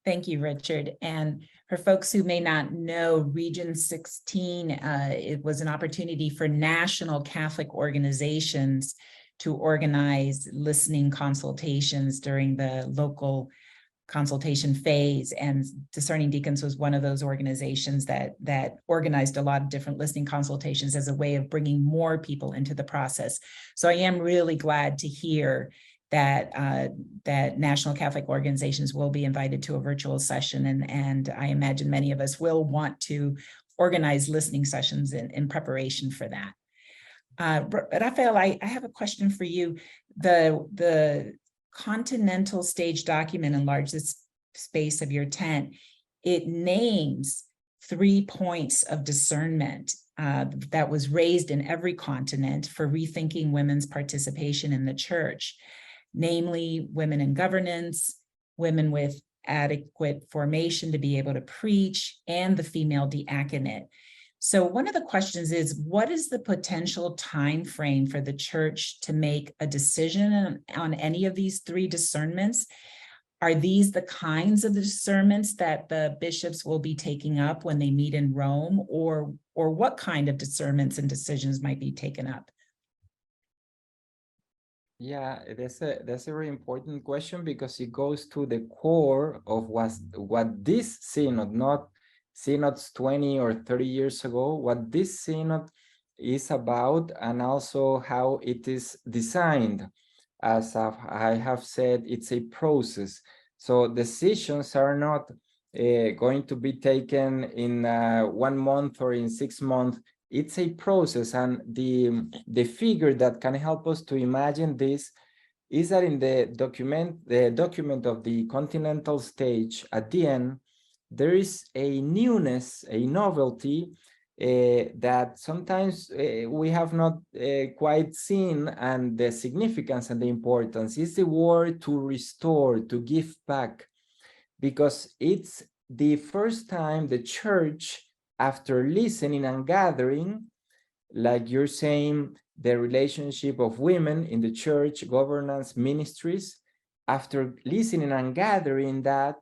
Thank you, Richard. And for folks who may not know, Region 16, it was an opportunity for national Catholic organizations to organize listening consultations during the local consultation phase, and Discerning Deacons was one of those organizations that organized a lot of different listening consultations as a way of bringing more people into the process. So I am really glad to hear that that national Catholic organizations will be invited to a virtual session, and I imagine many of us will want to organize listening sessions in preparation for that. Rafael, I have a question for you. The Continental stage document, Enlarge the Space of Your Tent, it names 3 points of discernment that was raised in every continent for rethinking women's participation in the church, namely women in governance, women with adequate formation to be able to preach, and the female diaconate. So one of the questions is, what is the potential time frame for the church to make a decision on any of these 3 discernments? Are these the kinds of discernments that the bishops will be taking up when they meet in Rome, or what kind of discernments and decisions might be taken up? Yeah, that's a very important question, because it goes to the core of what this synod, not synods 20 or 30 years ago, what this synod is about, and also how it is designed. As I have said, it's a process. So decisions are not going to be taken in 1 month or in 6 months. It's a process, and the figure that can help us to imagine this is that in the document of the Continental stage, at the end, there is a newness, a novelty that sometimes we have not quite seen, and the significance and the importance is the word to restore, to give back, because it's the first time the church, after listening and gathering, like you're saying, the relationship of women in the church, governance, ministries, after listening and gathering that,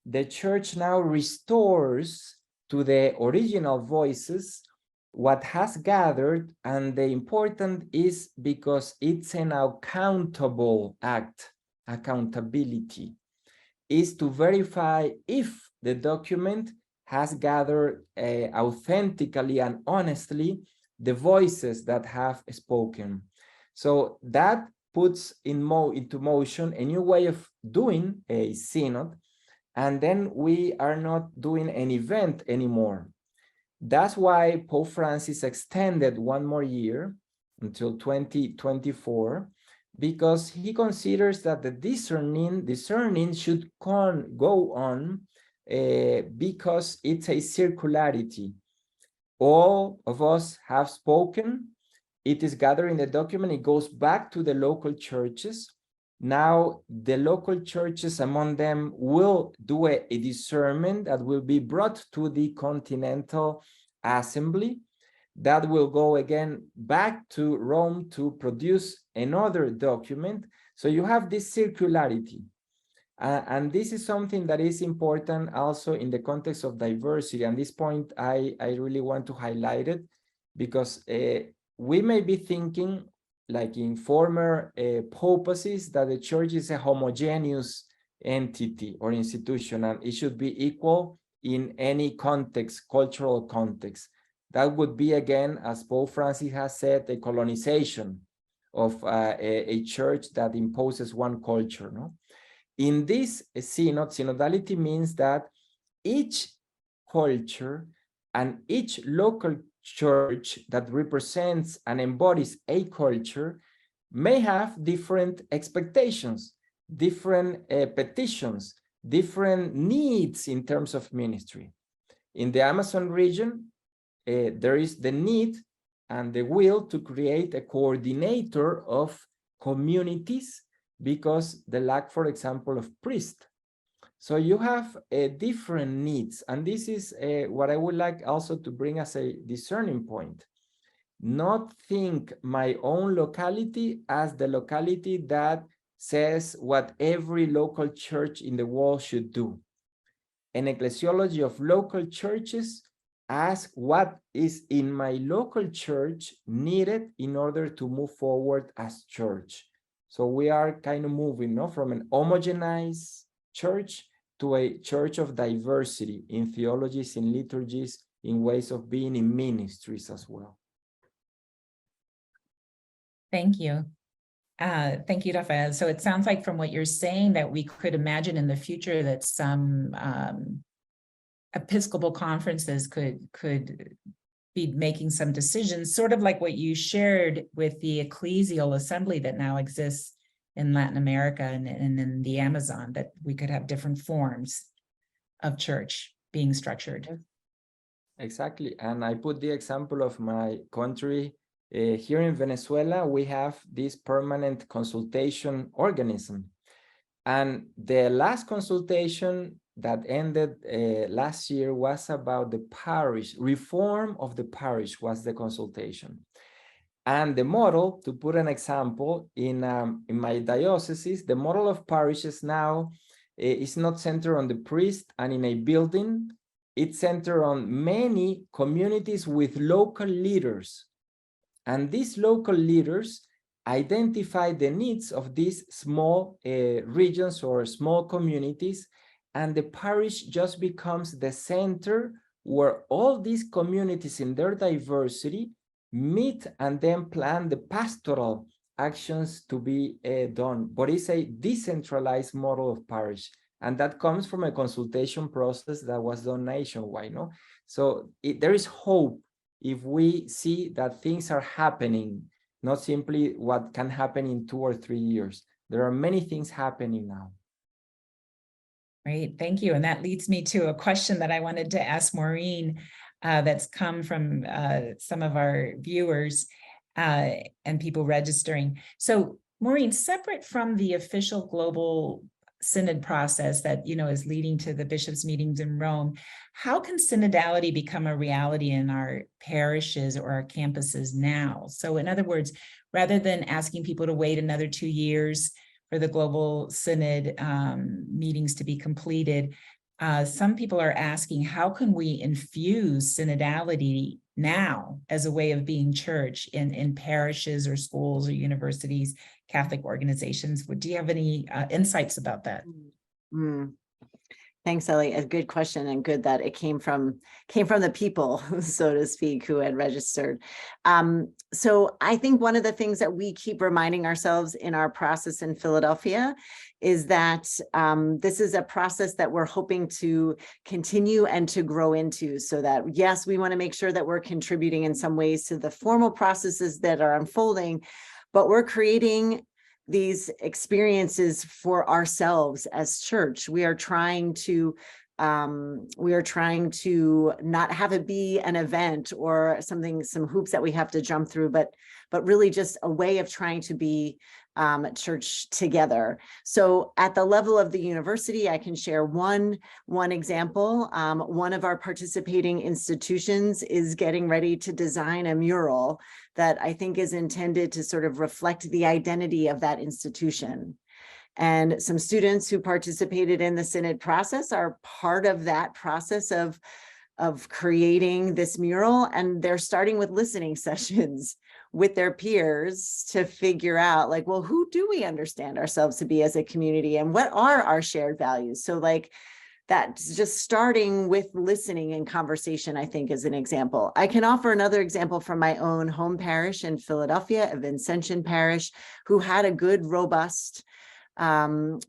the church now restores to the original voices, what has gathered, and the important is because it's an accountable act, accountability, is to verify if the document has gathered authentically and honestly the voices that have spoken. So that puts into motion a new way of doing a synod, and then we are not doing an event anymore. That's why Pope Francis extended one more year until 2024, because he considers that the discerning should go on because it's a circularity. All of us have spoken. It is gathered in the document. It goes back to the local churches. Now, the local churches among them will do a discernment that will be brought to the Continental Assembly. That will go again back to Rome to produce another document. So you have this circularity. And this is something that is important also in the context of diversity. And this point, I really want to highlight it, because we may be thinking, like in former papacies, that the church is a homogeneous entity or institution, and it should be equal in any context, cultural context. That would be, again, as Pope Francis has said, a colonization of a church that imposes one culture. No? In this synod, synodality means that each culture and each local church that represents and embodies a culture may have different expectations, different petitions, different needs in terms of ministry. In the Amazon region, there is the need and the will to create a coordinator of communities because the lack, for example, of priests. So you have different needs, and this is what I would like also to bring as a discerning point. Not think my own locality as the locality that says what every local church in the world should do. An ecclesiology of local churches ask what is in my local church needed in order to move forward as church. So we are kind of moving from an homogenized church to a church of diversity in theologies, in liturgies, in ways of being, in ministries as well. Thank you. Thank you, Rafael. So it sounds like from what you're saying that we could imagine in the future that some Episcopal conferences could be making some decisions, sort of like what you shared with the ecclesial assembly that now exists in Latin America and in the Amazon, that we could have different forms of church being structured. Exactly. And I put the example of my country. Here in Venezuela, we have this permanent consultation organism. And the last consultation that ended last year was about the parish, reform of the parish was the consultation. And the model, to put an example, in my diocese, the model of parishes now is not centered on the priest and in a building. It's centered on many communities with local leaders. And these local leaders identify the needs of these small regions or small communities, and the parish just becomes the center where all these communities in their diversity meet and then plan the pastoral actions to be done. But it's a decentralized model of parish, and that comes from a consultation process that was done nationwide. No? So there is hope if we see that things are happening, not simply what can happen in 2 or 3 years. There are many things happening now. Great, thank you. And that leads me to a question that I wanted to ask Maureen that's come from some of our viewers and people registering. So Maureen, separate from the official global synod process that is leading to the bishops' meetings in Rome, how can synodality become a reality in our parishes or our campuses now? So in other words, rather than asking people to wait another 2 years for the global synod meetings to be completed, some people are asking, how can we infuse synodality now as a way of being church in parishes or schools or universities, Catholic organizations? Do you have any insights about that? Mm. Thanks, Ellie. A good question, and good that it came from the people, so to speak, who had registered. So I think one of the things that we keep reminding ourselves in our process in Philadelphia is that this is a process that we're hoping to continue and to grow into, so that, yes, we want to make sure that we're contributing in some ways to the formal processes that are unfolding, but we're creating these experiences for ourselves as church. We are trying to not have it be an event or something, some hoops that we have to jump through, but really just a way of trying to be church together. So at the level of the university, I can share one example. One of our participating institutions is getting ready to design a mural that I think is intended to sort of reflect the identity of that institution. And some students who participated in the Synod process are part of that process of creating this mural. And they're starting with listening sessions with their peers to figure out, like, well, who do we understand ourselves to be as a community, and what are our shared values? So like, that's just starting with listening and conversation, I think, is an example. I can offer another example from my own home parish in Philadelphia, a Vincentian parish, who had a good, robust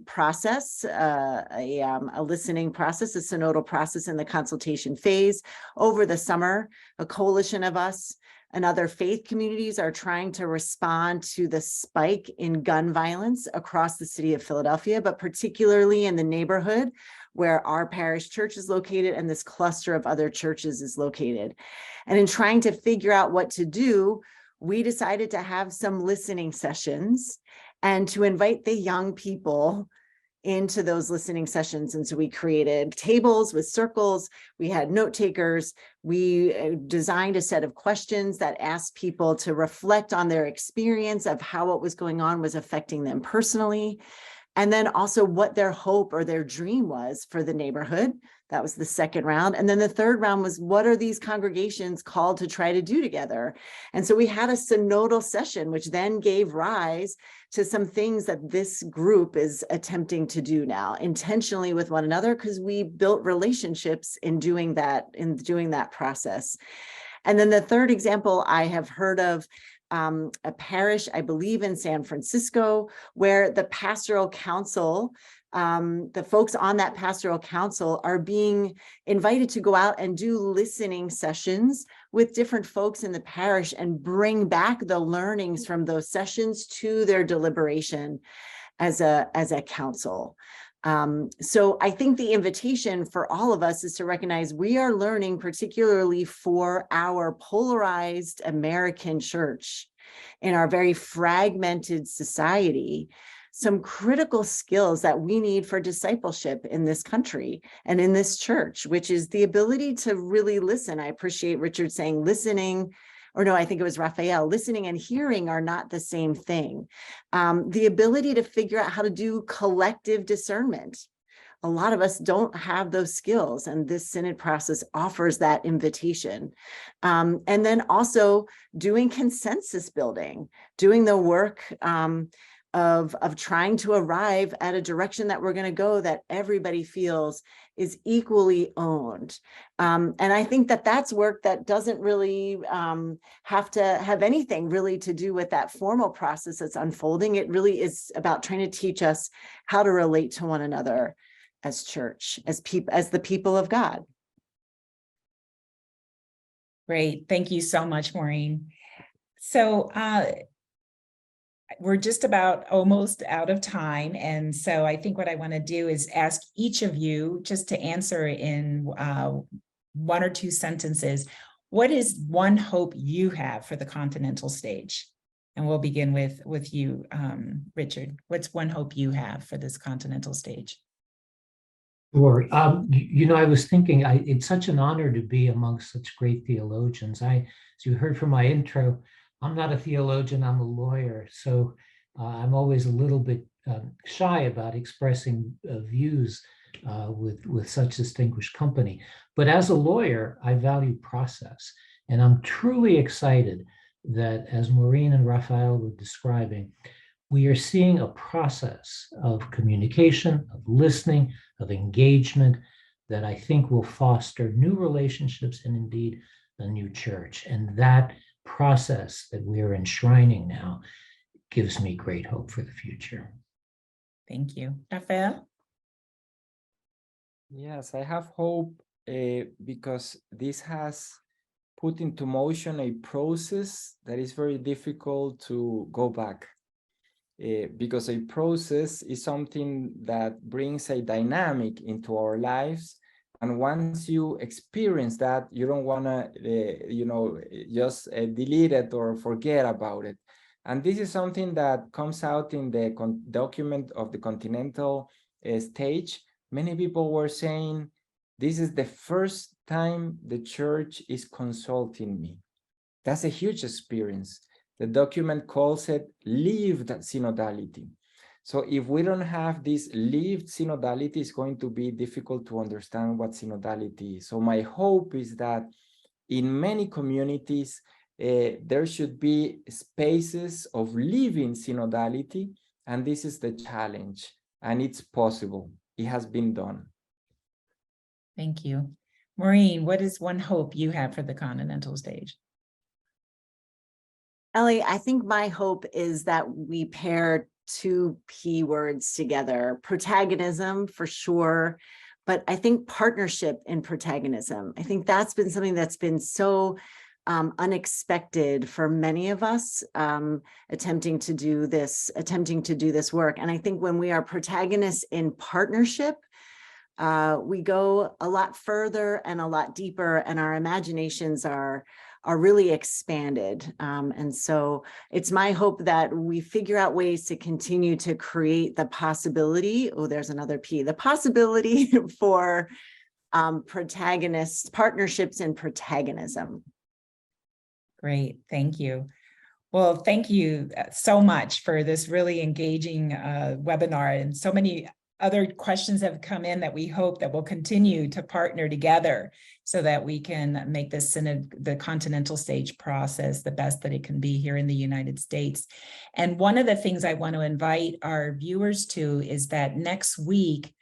process, a listening process, a synodal process in the consultation phase. Over the summer, a coalition of us and other faith communities are trying to respond to the spike in gun violence across the city of Philadelphia, but particularly in the neighborhood where our parish church is located and this cluster of other churches is located. And in trying to figure out what to do, we decided to have some listening sessions and to invite the young people into those listening sessions. And so we created tables with circles, we had note takers, we designed a set of questions that asked people to reflect on their experience of how what was going on was affecting them personally. And then also what their hope or their dream was for the neighborhood. That was the second round. And then the third round was, what are these congregations called to try to do together? And so we had a synodal session, which then gave rise to some things that this group is attempting to do now intentionally with one another, because we built relationships in doing that process. And then the third example I have heard of, a parish, I believe in San Francisco, where the pastoral council, the folks on that pastoral council are being invited to go out and do listening sessions with different folks in the parish and bring back the learnings from those sessions to their deliberation as a council. So I think the invitation for all of us is to recognize we are learning, particularly for our polarized American church in our very fragmented society, some critical skills that we need for discipleship in this country and in this church, which is the ability to really listen. I appreciate Richard saying listening, or no, I think it was Rafael, listening and hearing are not the same thing. The ability to figure out how to do collective discernment. A lot of us don't have those skills, and this Synod process offers that invitation. And then also doing consensus building, doing the work of trying to arrive at a direction that we're going to go that everybody feels is equally owned. And I think that that's work that doesn't really have to have anything really to do with that formal process that's unfolding. It really is about trying to teach us how to relate to one another as church, as the people of God. Great. Thank you so much, Maureen. So we're just about almost out of time. And so I think what I want to do is ask each of you just to answer in 1 or 2 sentences. What is one hope you have for the Continental stage? And we'll begin with you, Richard. What's one hope you have for this Continental stage? Sure. I was thinking, it's such an honor to be amongst such great theologians. As you heard from my intro, I'm not a theologian, I'm a lawyer. So I'm always a little bit shy about expressing views with such distinguished company. But as a lawyer, I value process. And I'm truly excited that, as Maureen and Rafael were describing, we are seeing a process of communication, of listening, of engagement that I think will foster new relationships and indeed a new church. And that process that we are enshrining now gives me great hope for the future. Thank you. Rafael? Yes, I have hope because this has put into motion a process that is very difficult to go back. Because a process is something that brings a dynamic into our lives. And once you experience that, you don't want to, just delete it or forget about it. And this is something that comes out in the document of the Continental stage. Many people were saying, this is the first time the church is consulting me. That's a huge experience. The document calls it lived synodality. So if we don't have this lived synodality, it's going to be difficult to understand what synodality is. So my hope is that in many communities, there should be spaces of living synodality, and this is the challenge, and it's possible. It has been done. Thank you. Maureen, what is one hope you have for the Continental stage? Ellie, I think my hope is that we pair two P words together, protagonism for sure, but I think partnership in protagonism. I think that's been something that's been so unexpected for many of us attempting to do this work. And I think when we are protagonists in partnership, we go a lot further and a lot deeper, and our imaginations are really expanded. And so it's my hope that we figure out ways to continue to create the possibility, there's another P, the possibility for partnerships and protagonism. Great, thank you. Well, thank you so much for this really engaging webinar, and so many other questions have come in that we hope that we'll continue to partner together so that we can make this synod, the Continental stage process, the best that it can be here in the United States. And one of the things I want to invite our viewers to is that next week,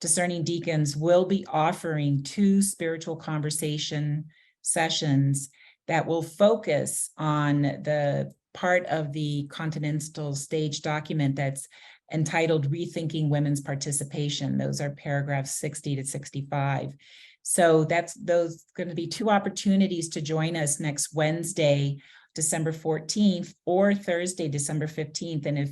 Discerning Deacons will be offering 2 spiritual conversation sessions that will focus on the part of the Continental stage document that's entitled Rethinking Women's Participation. Those are paragraphs 60 to 65. So those going to be 2 opportunities to join us next Wednesday, December 14th, or Thursday, December 15th. And if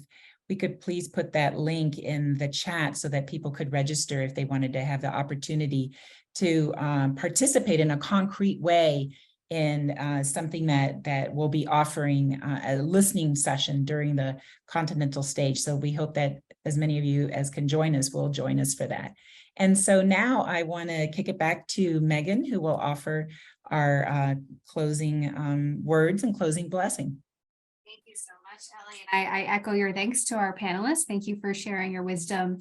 we could please put that link in the chat so that people could register if they wanted to have the opportunity to participate in a concrete way in something that we'll be offering a listening session during the Continental stage. So we hope that as many of you as can join us will join us for that. And so now I want to kick it back to Megan, who will offer our closing words and closing blessing. Thank you so much, Ellie. And I echo your thanks to our panelists. Thank you for sharing your wisdom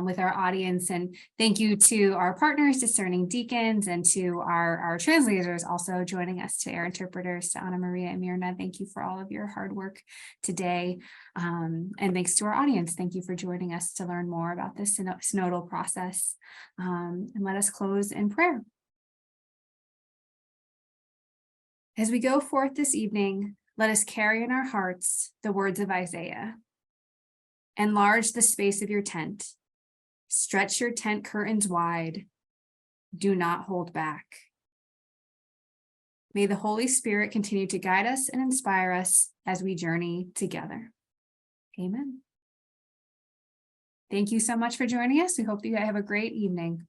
with our audience. And thank you to our partners, Discerning Deacons, and to our translators also joining us, to our interpreters, to Anna Maria and Mirna. Thank you for all of your hard work today. And thanks to our audience. Thank you for joining us to learn more about this synodal process. And let us close in prayer. As we go forth this evening, let us carry in our hearts the words of Isaiah. Enlarge the space of your tent. Stretch your tent curtains wide. Do not hold back. May the Holy Spirit continue to guide us and inspire us as we journey together. Amen. Thank you so much for joining us. We hope that you have a great evening.